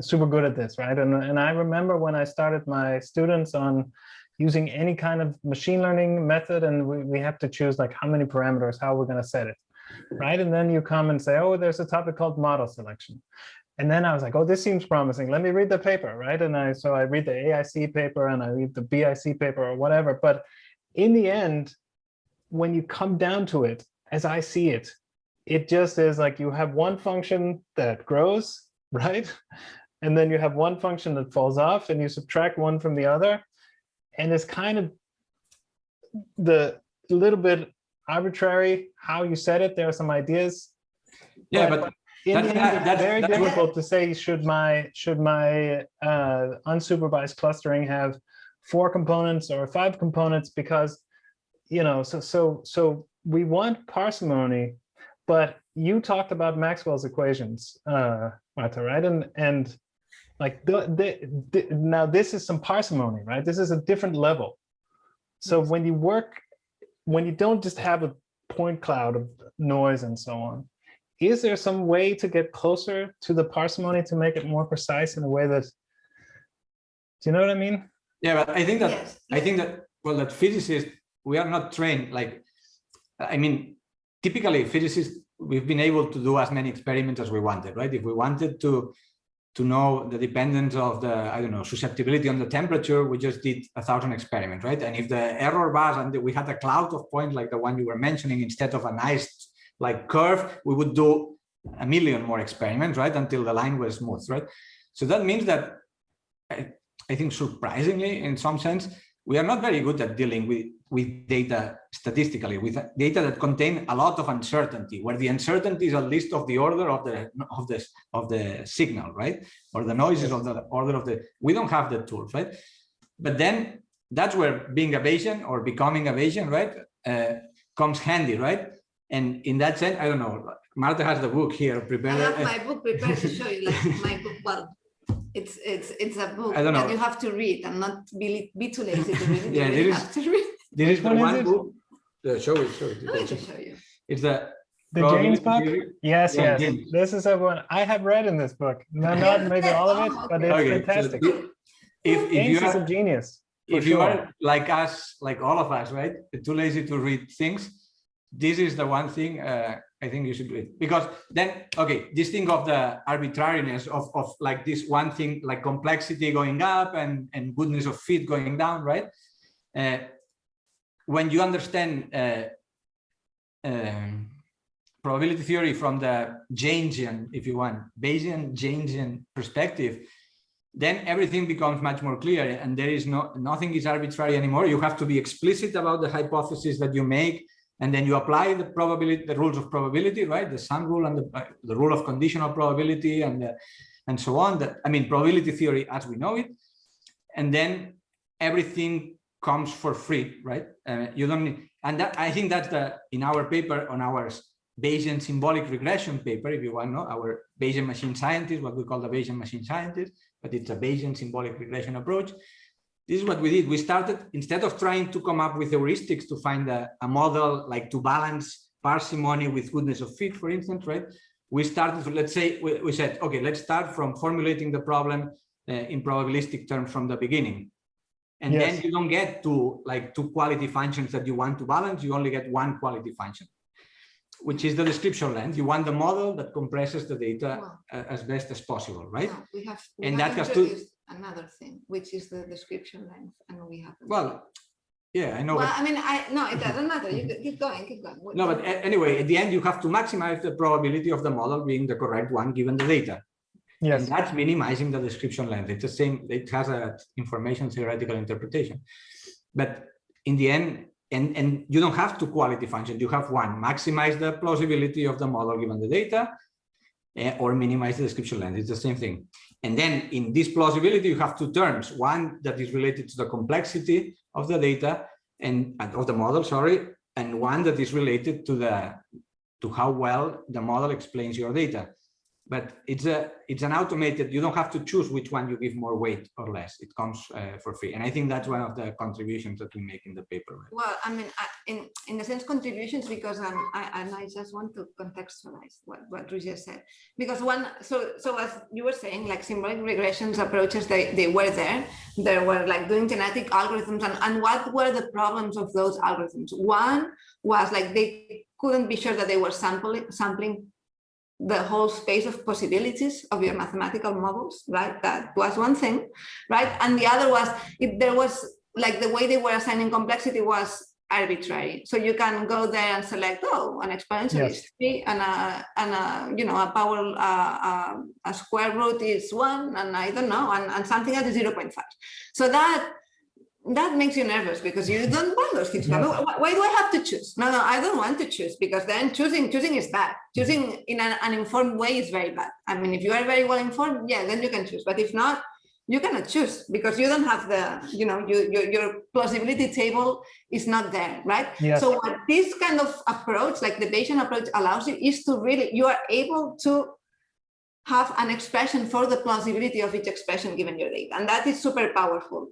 super good at this, right? And I remember when I started my students on using any kind of machine learning method, and we have to choose like how many parameters, how we're going to set it, right? And then you come and say, oh, there's a topic called model selection. And then I was like, oh, this seems promising. Let me read the paper, right? And so I read the AIC paper and I read the BIC paper or whatever. But in the end, when you come down to it, as I see it, it just is like you have one function that grows, right? And then you have one function that falls off and you subtract one from the other. And it's kind of the little bit arbitrary how you set it. There are some ideas. Yeah, but in the end, it's very difficult to say, should my unsupervised clustering have 4 components or 5 components, because, you know, so we want parsimony, but you talked about Maxwell's equations, Marta, right? And like now this is some parsimony, right? This is a different level. So when you don't just have a point cloud of noise and so on, is there some way to get closer to the parsimony to make it more precise in a way that, do you know what I mean? Yeah, but I think that, Yes. Well, that physicists, we are not trained, like, I mean, typically physicists, we've been able to do as many experiments as we wanted, right? If we wanted to know the dependence of the, I don't know, susceptibility on the temperature, we just did 1,000 experiments, right? And if the error bars and we had a cloud of points like the one you were mentioning, instead of a nice like curve, we would do 1 million more experiments, right? Until the line was smooth, right? So that means that I think surprisingly, in some sense, we are not very good at dealing with data statistically, with data that contain a lot of uncertainty, where the uncertainty is at least of the order of the signal, right? Or the noise is of the order of the. We don't have the tools, right? But then that's where being a Bayesian or becoming a Bayesian, right, comes handy, right? And in that sense, I don't know. Marta has the book here prepared. I have my book prepared to show you, like my book. Well, it's a book that you have to read and not be too lazy to read it. Yeah, this is the one book. Show it. Let me show you. It's the James book? Yes, yeah, yes. James. This is everyone I have read in this book. Not maybe all of it, but it's fantastic. So if James you is are a genius. If you are like us, like all of us, right, too lazy to read things, this is the one thing I think you should read. Because then, okay, this thing of the arbitrariness of like this one thing, like complexity going up and goodness of fit going down, right? When you understand probability theory from the Janesian, if you want, Bayesian, Janesian perspective, then everything becomes much more clear, and there is nothing is arbitrary anymore. You have to be explicit about the hypothesis that you make, and then you apply the probability, the rules of probability, right? The sum rule and the rule of conditional probability and so on. I mean, probability theory as we know it, and then everything comes for free, right? You don't need, and that, I think that's in our paper, on our Bayesian symbolic regression paper, if you want to know, our Bayesian machine scientist, what we call the Bayesian machine scientist, but it's a Bayesian symbolic regression approach. This is what we did. We started, instead of trying to come up with heuristics to find a model, like to balance parsimony with goodness of fit, for instance, right? We started, let's say, we said, okay, let's start from formulating the problem in probabilistic terms from the beginning. And then you don't get to like 2 quality functions that you want to balance. You only get 1 quality function, which is the description length. You want the model that compresses the data as best as possible, right? No, we have another thing, which is the description length, and we have. Well, yeah, I know. Well, I mean, no, it doesn't matter. You keep going. No, but anyway, at the end, you have to maximize the probability of the model being the correct one given the data. Yes. And that's minimizing the description length. It's the same. It has a information theoretical interpretation, but in the end. And you don't have 2 quality functions. You have 1, maximize the plausibility of the model given the data, or minimize the description length. It's the same thing. And then in this plausibility, you have 2 terms. One that is related to the complexity of the data and of the model, sorry, and one that is related to how well the model explains your data. but it's an automated. You don't have to choose which one you give more weight or less. It comes for free, and I think that's one of the contributions that we make in the paper. Right? Well, I mean, in the sense contributions, because I just want to contextualize what Roger said, because so as you were saying, like symbolic regressions approaches, they were there. There were like doing genetic algorithms, and what were the problems of those algorithms? One was like they couldn't be sure that they were sampling the whole space of possibilities of your mathematical models, right? That was one thing, right? And the other was, there was like the way they were assigning complexity was arbitrary. So you can go there and select, an exponential is 3, and a power, a square root is 1, and I don't know, and something else is 0.5. So that makes you nervous because you don't want those things. Yes. Why do I have to choose? No, I don't want to choose, because then choosing is bad. Choosing in an uninformed way is very bad. I mean, if you are very well informed, yeah, then you can choose. But if not, you cannot choose because you don't have your plausibility table is not there, right? Yes. So what this kind of approach, like the Bayesian approach, allows you is to really, you are able to have an expression for the plausibility of each expression given your data. And that is super powerful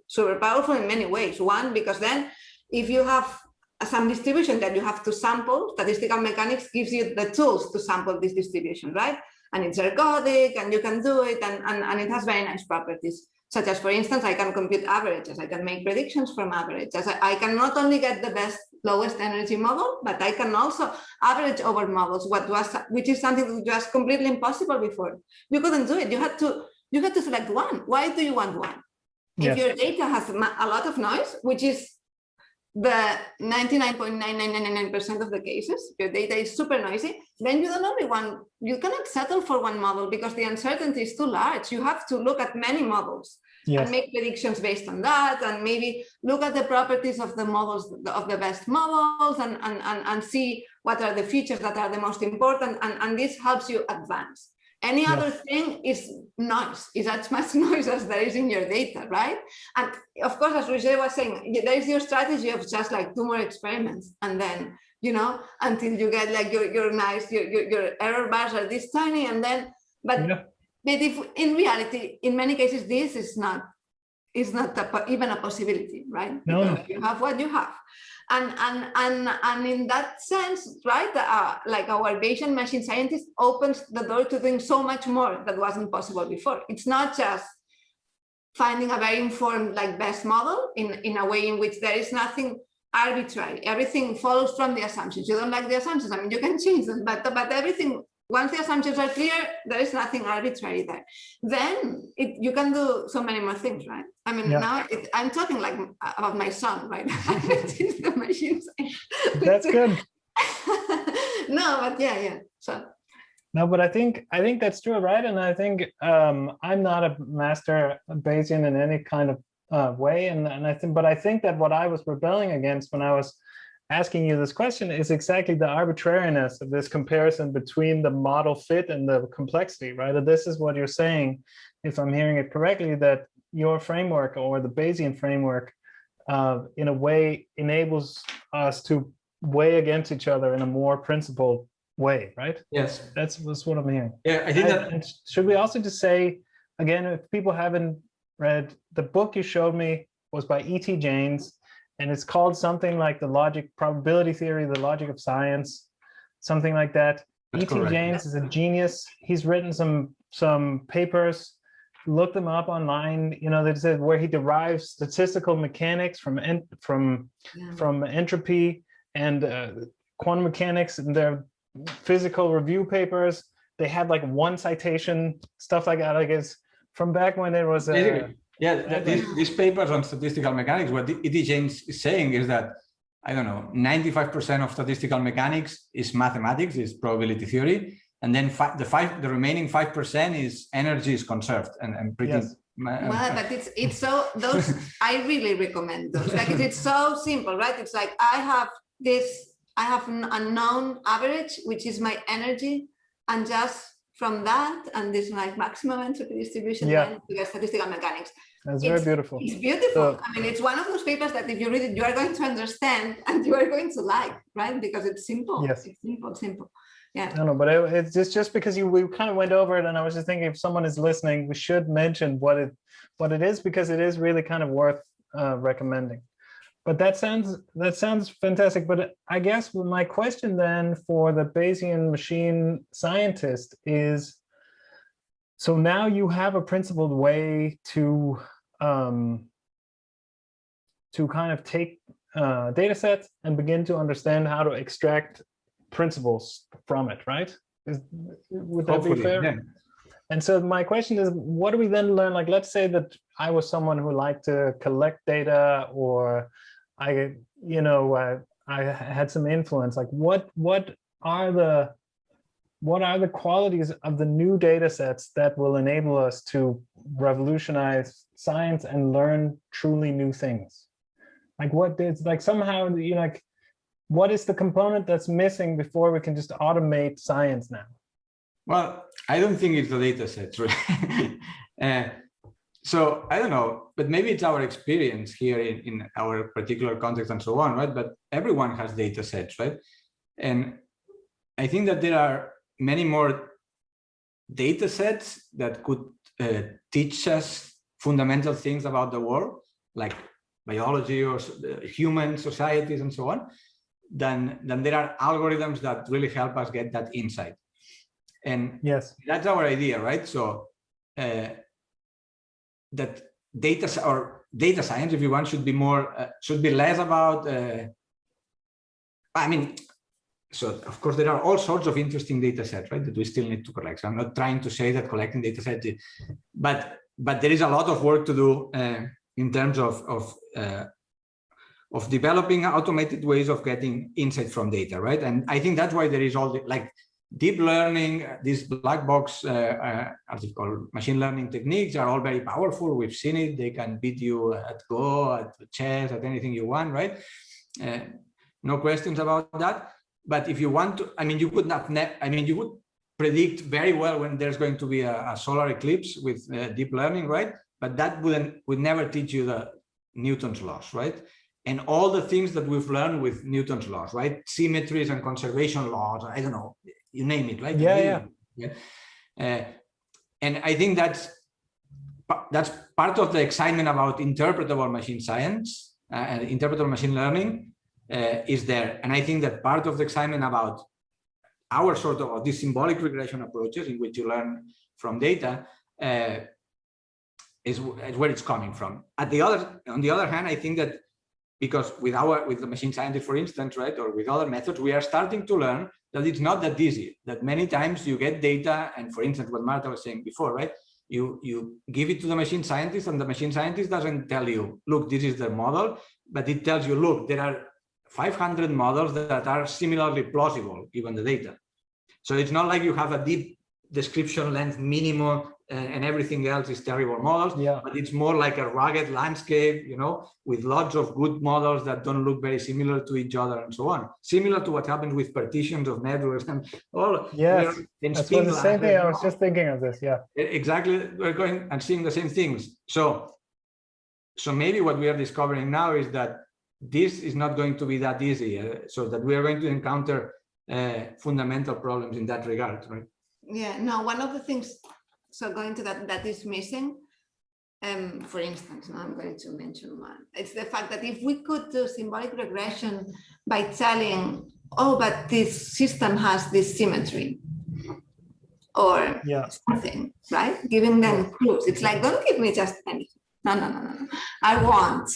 in many ways. One, because then if you have some distribution that you have to sample, statistical mechanics gives you the tools to sample this distribution, right? And it's ergodic and you can do it, and it has very nice properties, such as, for instance, I can compute averages. I can make predictions from averages. I can not only get the lowest energy model, but I can also average over models, which is something that was completely impossible before. You couldn't do it. You had to select one. Why do you want one? Yes. If your data has a lot of noise, which is the 99.9999% of the cases, your data is super noisy, then you don't only want, you cannot settle for one model because the uncertainty is too large. You have to look at many models. Yes. And make predictions based on that, and maybe look at the properties of the models, of the best models, and see what are the features that are the most important, and this helps you advance. Any other thing is noise, is as much noise as there is in your data, right? And of course, as Roger was saying, there is your strategy of just like 2 more experiments, and then, until you get like your nice, your error bars are this tiny, and then, but if in reality, in many cases, this is not even a possibility, right? No. Because you have what you have. And in that sense, right, like our Bayesian machine scientist opens the door to doing so much more that wasn't possible before. It's not just finding a very informed, like, best model in a way in which there is nothing arbitrary. Everything follows from the assumptions. You don't like the assumptions, I mean, you can change them, but everything, once the assumptions are clear, there is nothing arbitrary there. Then you can do so many more things, right? I mean, now I'm talking like about my son, right? The machine science. That's good. No, but yeah. So. No, but I think that's true, right? And I think I'm not a master Bayesian in any kind of way, and I think that what I was rebelling against when I was asking you this question is exactly the arbitrariness of this comparison between the model fit and the complexity, right? And this is what you're saying, if I'm hearing it correctly, that your framework or the Bayesian framework in a way enables us to weigh against each other in a more principled way, right? Yes. That's what I'm hearing. Yeah, I think that. And should we also just say, again, if people haven't read, the book you showed me was by E.T. Jaynes, and it's called something like the probability theory, the logic of science, something like that. E.T. Jaynes is a genius. He's written some papers. Look them up online. That says where he derives statistical mechanics from entropy and quantum mechanics, and their physical review papers. They had like one citation, stuff like that. Like it's from back when there was these papers on statistical mechanics, what E.T. Jaynes is saying is that, I don't know, 95% of statistical mechanics is mathematics, is probability theory, and then the remaining 5% is energy is conserved and pretty. Yes. Well, but it's so, those I really recommend those. Like it's so simple, right? It's like I have a known average, which is my energy, and just from that and this like maximum entropy distribution, then you get statistical mechanics. That's very beautiful. It's beautiful. I mean, it's one of those papers that if you read it, you are going to understand and you are going to like, right? Because it's simple. Yes. It's simple. Yeah. No, but it's just because we kind of went over it, and I was just thinking if someone is listening, we should mention what it is, because it is really kind of worth recommending. But that sounds fantastic. But I guess my question then for the Bayesian machine scientist is, so now you have a principled way to kind of take data sets and begin to understand how to extract principles from it, right? Would that be fair? Yeah. And so my question is, what do we then learn? Like, let's say that I was someone who liked to collect data, or I had some influence. Like, what are the qualities of the new data sets that will enable us to revolutionize science and learn truly new things? Like, somehow, like, what is the component that's missing before we can just automate science now? Well, I don't think it's the data sets, right? So I don't know, but maybe it's our experience here in our particular context and so on, right? But everyone has data sets, right? And I think that there are many more data sets that could teach us fundamental things about the world, like biology or human societies and so on, than there are algorithms that really help us get that insight. And yes, that's our idea, right? So that data science, if you want, should be less about. So of course there are all sorts of interesting data sets, right, that we still need to collect. So I'm not trying to say that collecting data sets, but there is a lot of work to do in terms of developing automated ways of getting insight from data, right? And I think that's why there is all the, like, deep learning, these black box, as it's called, machine learning techniques are all very powerful. We've seen it. They can beat you at Go, at chess, at anything you want, right? No questions about that. But if you want to, you could not, you would predict very well when there's going to be a solar eclipse with deep learning, right? But that would never teach you the Newton's laws, right? And all the things that we've learned with Newton's laws, right? Symmetries and conservation laws, I don't know, you name it, right? Yeah. And I think that's part of the excitement about interpretable machine science and interpretable machine learning is there. And I think that part of the excitement about our sort of these symbolic regression approaches in which you learn from data is where it's coming from. On the other hand, I think that because with the machine scientist, for instance, right, or with other methods, we are starting to learn that it's not that easy, that many times you get data, and for instance, what Marta was saying before, right, you give it to the machine scientist, and the machine scientist doesn't tell you, look, this is the model, but it tells you, look, there are 500 models that are similarly plausible given the data. So it's not like you have a deep description length minimum and everything else is terrible models, but it's more like a rugged landscape, with lots of good models that don't look very similar to each other and so on. Similar to what happens with partitions of networks and all. Yes, that's the same thing. I was just thinking of this. Yeah, exactly. We're going and seeing the same things. So maybe what we are discovering now is that this is not going to be that easy. So that we are going to encounter fundamental problems in that regard, right? Yeah. No, one of the things. So going to that is missing. For instance, now I'm going to mention one. It's the fact that if we could do symbolic regression by telling, oh, but this system has this symmetry or something, right? Giving them clues. It's like, don't give me just anything. No. I want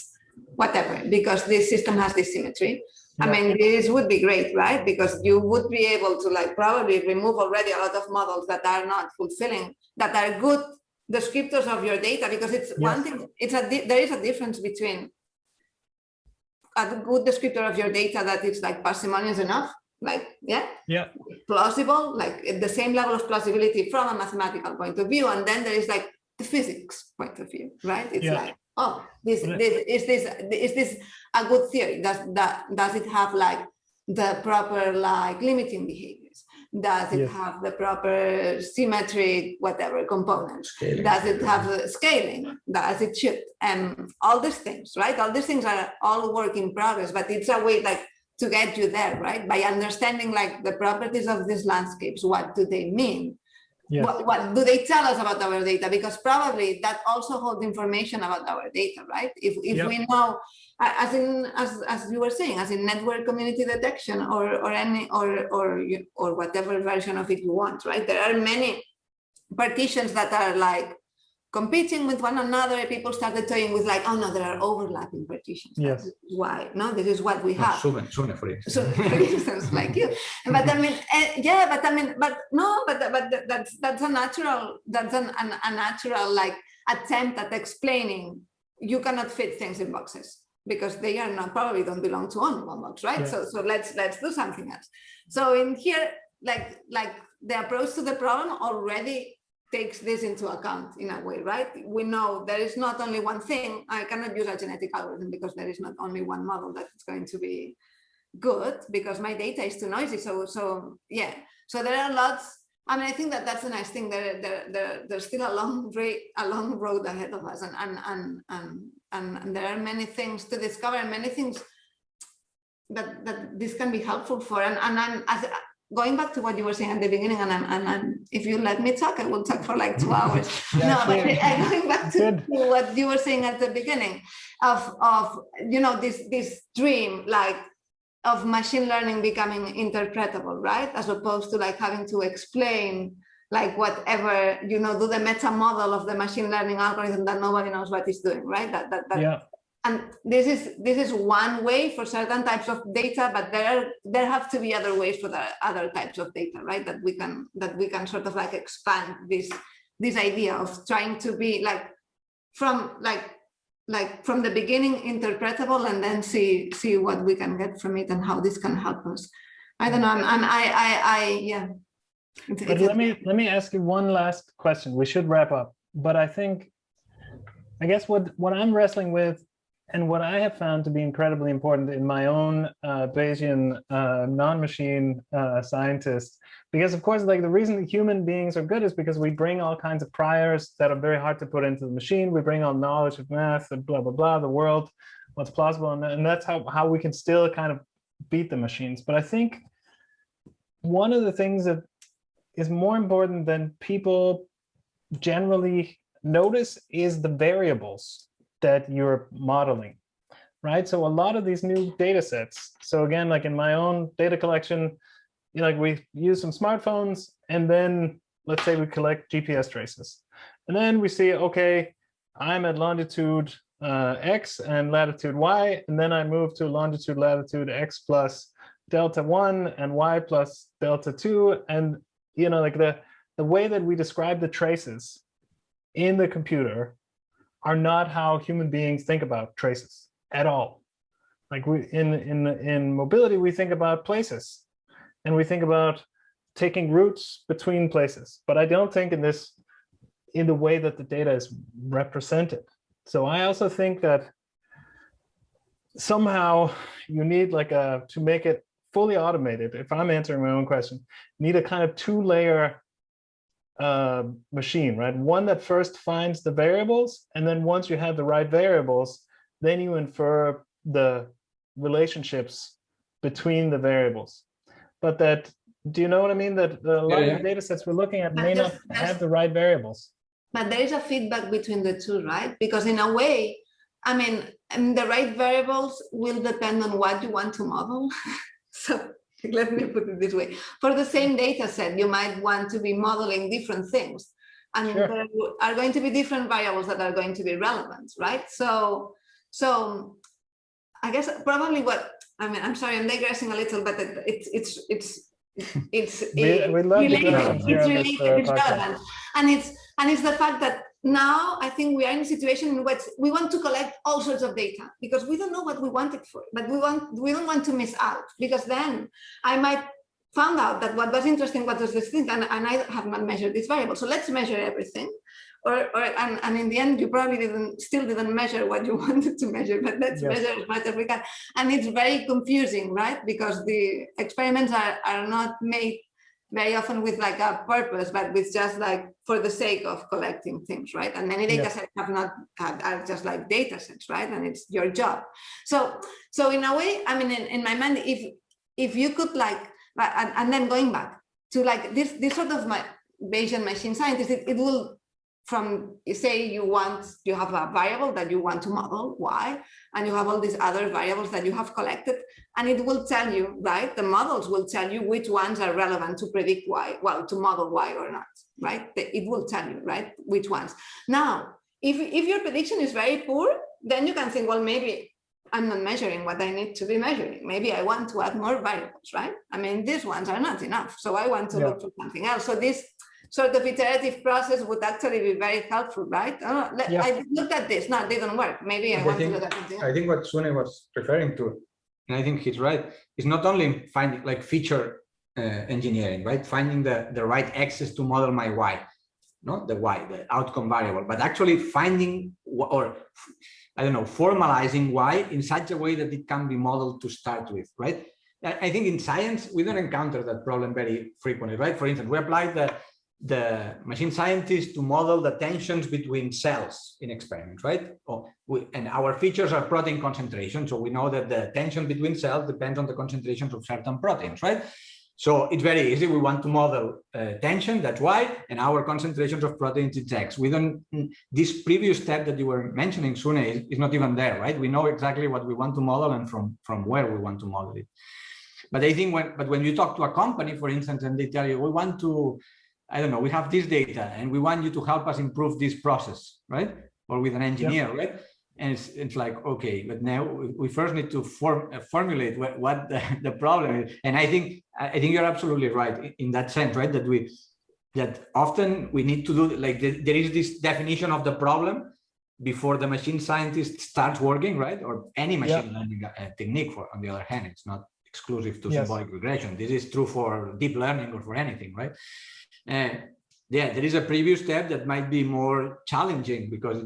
whatever, because this system has this symmetry. This would be great, right? Because you would be able to probably remove already a lot of models that are not fulfilling, that are good descriptors of your data, because it's one thing, there is a difference between a good descriptor of your data that it's parsimonious enough, plausible, at the same level of plausibility from a mathematical point of view, and then there is the physics point of view, right? It's is this a good theory? Does it have the proper limiting behaviors? Does it have the proper symmetry, whatever components? Does it have scaling? Does it shift? All these things, right? All these things are all work in progress, but it's a way to get you there, right? By understanding like the properties of these landscapes, what do they mean? Yes. What do they tell us about our data? Because probably that also holds information about our data, right? If we know, as you were saying, as in network community detection or whatever version of it you want, right? There are many partitions that are like competing with one another. People started toying with like, oh no, there are overlapping partitions. Yes. This is why, no, this is what we have. Sune, for instance. So, for instance, like you. But I mean, that's a natural, a natural like attempt at explaining. You cannot fit things in boxes because they are not, probably don't belong to only one box, right? Yeah. So let's do something else. So in here, like the approach to the problem already takes this into account in a way, right? We know there is not only one thing. I cannot use a genetic algorithm because there is not only one model that is going to be good because my data is too noisy. So yeah. So there are lots. I mean, I think that that's a nice thing. There's still a long road ahead of us, and there are many things to discover, and many things that this can be helpful for. And I'm going back to what you were saying at the beginning, and if you let me talk, I will talk for like 2 hours. Yeah, no, but going back to what you were saying at the beginning of you know, this dream like of machine learning becoming interpretable, right? As opposed to like having to explain like whatever, you know, do the meta model of the machine learning algorithm that nobody knows what it's doing, right? Yeah. And this is one way for certain types of data, but there have to be other ways for the other types of data, right? That we can sort of like expand this idea of trying to be like from the beginning interpretable, and then see what we can get from it and how this can help us. I don't know. Yeah. But let me ask you one last question. We should wrap up, but I guess what I'm wrestling with, and what I have found to be incredibly important in my own Bayesian non-machine scientist, because of course, like the reason that human beings are good is because we bring all kinds of priors that are very hard to put into the machine. We bring all knowledge of math and blah, blah, blah, the world, what's plausible. And that's how we can still kind of beat the machines. But I think one of the things that is more important than people generally notice is the variables that you're modeling, right? So a lot of these new data sets. So again, like in my own data collection, you know, like we use some smartphones, and then let's say we collect GPS traces. And then we see, okay, I'm at longitude X and latitude Y, and then I move to longitude, latitude X plus delta 1 and Y plus delta 2. And, you know, like the way that we describe the traces in the computer are not how human beings think about traces at all. Like we in mobility, we think about places, and we think about taking routes between places. But I don't think in the way that the data is represented. So I also think that somehow you need like to make it fully automated. If I'm answering my own question, need a kind of 2-layer machine, right? One that first finds the variables, and then once you have the right variables, then you infer the relationships between the variables. But that, do you know what I mean? That a lot of the data sets we're looking at may not have the right variables. But there is a feedback between the two, right? Because in a way, I mean, the right variables will depend on what you want to model. So let me put it this way. For the same data set, you might want to be modeling different things. And Sure. there are going to be different variables that are going to be relevant, right? So I guess probably I'm sorry, I'm digressing a little, but it's relevant. And it's the fact that now I think we are in a situation in which we want to collect all sorts of data because we don't know what we want it for, but we don't want to miss out, because then I might found out that what was interesting, what was this thing, and I have not measured this variable. So let's measure everything. And in the end, you probably still didn't measure what you wanted to measure, but let's measure as much as we can. And it's very confusing, right? Because the experiments are not made very often with like a purpose, but with just like for the sake of collecting things, right? And many data sets are just like data sets, right? And it's your job. So in a way, I mean, in my mind, if you could like, and then going back to like this sort of Bayesian machine scientist, it will, from, say you have a variable that you want to model y, and you have all these other variables that you have collected, and it will tell you, right? The models will tell you which ones are relevant to predict y, well, to model y or not, right? It will tell you, right, which ones. Now, if your prediction is very poor, then you can think, well, maybe I'm not measuring what I need to be measuring. Maybe I want to add more variables, right? I mean, these ones are not enough, so I want to look for something else. So this sort of iterative process would actually be very helpful, right? I looked at this, no, it didn't work. Maybe I want to look at something else. I think what Sune was referring to, and I think he's right, is not only finding like feature engineering, right? Finding the right axis to model my y, no, the y, the outcome variable, but actually finding, or I don't know, formalizing y in such a way that it can be modeled to start with, right? I think in science, we don't encounter that problem very frequently, right? For instance, we applied the machine scientists to model the tensions between cells in experiments, right? And our features are protein concentration. So we know that the tension between cells depends on the concentrations of certain proteins, right? So it's very easy. We want to model tension, that's Y, and our concentrations of proteins is X. We don't, this previous step that you were mentioning, Sune, is not even there, right? We know exactly what we want to model and from where we want to model it. But I think when you talk to a company, for instance, and they tell you, we want to, I don't know, we have this data and we want you to help us improve this process, right? Or with an engineer, right? And it's like, okay, but now we first need to formulate what the problem is. And I think you're absolutely right in that sense, right? That often we need to do, like, there is this definition of the problem before the machine scientist starts working, right? Or any machine learning technique, on the other hand, it's not exclusive to symbolic regression. This is true for deep learning or for anything, right? There is a previous step that might be more challenging because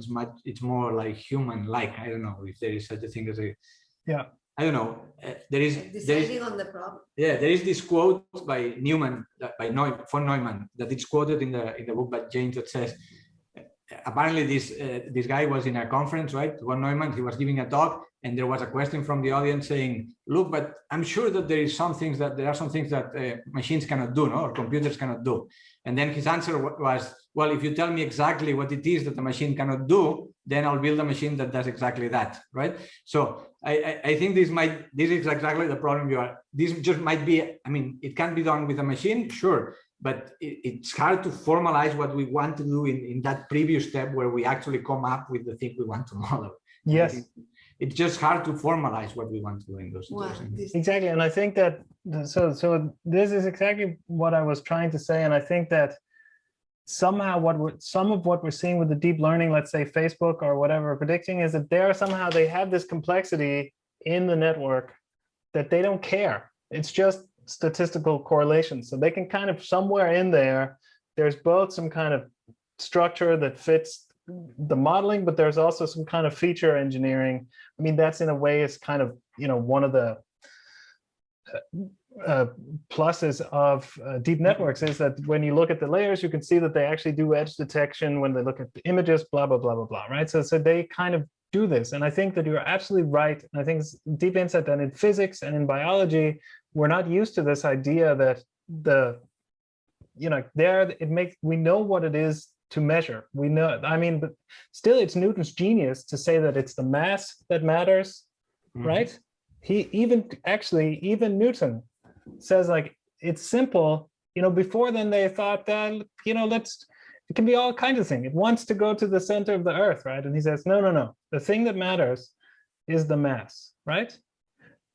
it's more like human-like. I don't know if there is such a thing as a, I don't know. Deciding on the problem. Yeah, there is this quote by Newman, von Neumann, that it's quoted in the book by James, that says, apparently this guy was in a conference, right? Von Neumann, he was giving a talk, and there was a question from the audience saying, look, but I'm sure that there are some things that machines cannot do, no, or computers cannot do. And then his answer was, well, if you tell me exactly what it is that the machine cannot do, then I'll build a machine that does exactly that, right? So I think this is exactly the problem this just might be, I mean, it can be done with a machine, sure, but it's hard to formalize what we want to do in that previous step where we actually come up with the thing we want to model. Yes. It's just hard to formalize what we want to do in those situations. Exactly. And I think that, so this is exactly what I was trying to say. And I think that somehow some of what we're seeing with the deep learning, let's say Facebook or whatever, predicting, is that they have this complexity in the network that they don't care. It's just statistical correlation. So they can kind of, somewhere in there's both some kind of structure that fits the modeling, but there's also some kind of feature engineering. I mean, that's in a way is kind of, one of the pluses of deep networks is that when you look at the layers, you can see that they actually do edge detection when they look at the images, blah, blah, blah, blah, blah, right? So they kind of do this. And I think that you're absolutely right. And I think it's deep insight that in physics and in biology, we're not used to this idea that we know what it is to measure. We know, I mean, but still it's Newton's genius to say that it's the mass that matters, right? Even Newton says, like, it's simple. Before then they thought that, it can be all kinds of things. It wants to go to the center of the earth, right? And he says, no. The thing that matters is the mass, right?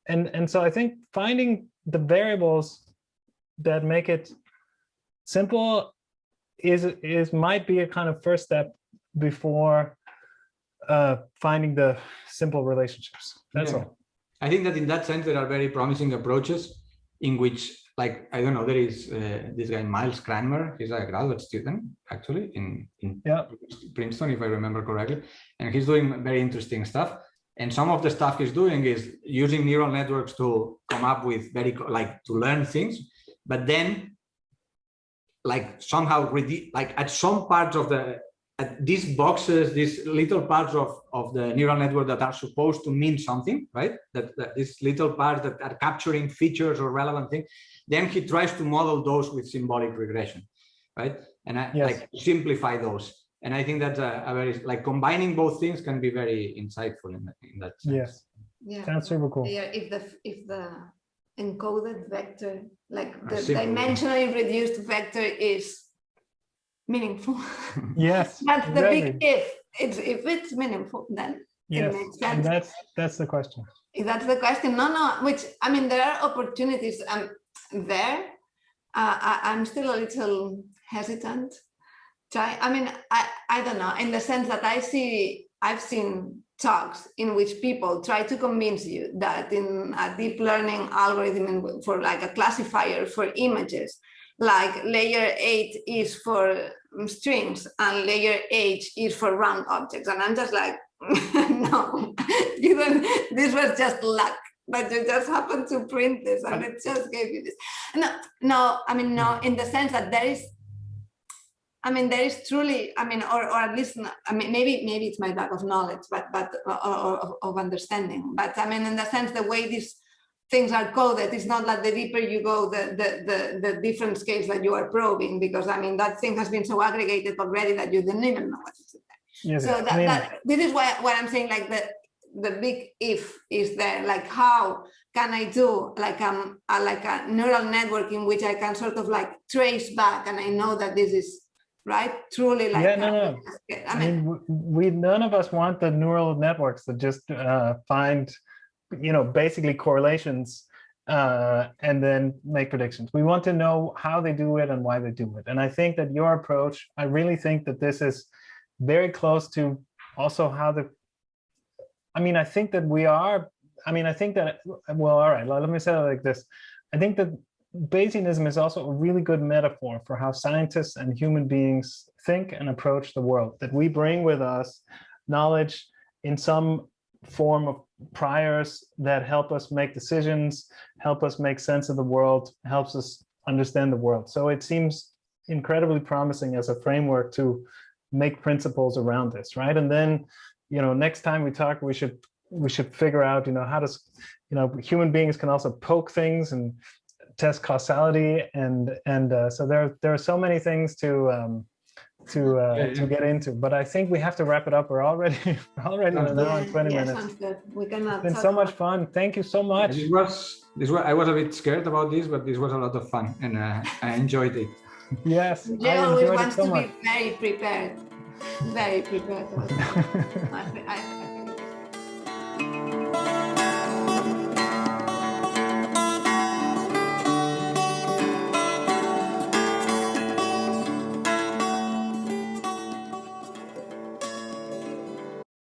And so I think finding the variables that make it simple might be a kind of first step before finding the simple relationships. That's all. I think that in that sense, there are very promising approaches in which, like, I don't know, there is this guy, Miles Cranmer. He's a graduate student, actually, in Princeton, if I remember correctly. And he's doing very interesting stuff. And some of the stuff he's doing is using neural networks to come up with to learn things, but then like somehow like at some parts of these boxes, these little parts of the neural network that are supposed to mean something, right? That these little parts that are capturing features or relevant things, then he tries to model those with symbolic regression, right? And like simplify those. And I think that's a very, like, combining both things can be very insightful in that sense. Yes. Yeah, that's super cool. Yeah, if the encoded vector, like the dimensionally reduced vector, is meaningful. Yes, That's exactly. the big if. If it's meaningful, then it makes sense. And that's the question. That's the question. No, which, I mean, there are opportunities there. I'm still a little hesitant. I mean, I don't know, in the sense that I've seen talks in which people try to convince you that in a deep learning algorithm for like a classifier for images, like layer 8 is for strings and layer H is for round objects. And I'm just like, no, this was just luck, but you just happened to print this and it just gave you this. No, I mean, no, in the sense that there is truly, I mean, or at least, I mean, maybe it's my lack of knowledge, but of understanding. But I mean, in the sense, the way these things are coded, it's not that the deeper you go, the different scales that you are probing, because I mean, that thing has been so aggregated already that you didn't even know what is in there. Yes, so this is why I'm saying, like, the big if is there, like, how can I do like a neural network in which I can sort of like trace back, and I know that this is right, truly, like, no. I mean, we none of us want the neural networks that just find, basically correlations and then make predictions. We want to know how they do it and why they do it. And I think that your approach, I really think that this is very close to also how I think that well, all right, let me say it like this. I think that Bayesianism is also a really good metaphor for how scientists and human beings think and approach the world, that we bring with us knowledge in some form of priors that help us make decisions, help us make sense of the world, helps us understand the world. So it seems incredibly promising as a framework to make principles around this, right? And then, next time we talk, we should figure out, how does, human beings can also poke things and test causality, and so there are so many things to get into, but I think we have to wrap it up. We're already an hour and 20 minutes. Sounds good. We cannot. It's been so much fun. Thank you so much. This was I was a bit scared about this, but this was a lot of fun, and I enjoyed it. Yes, Jay always wants to be very prepared. Very prepared. I think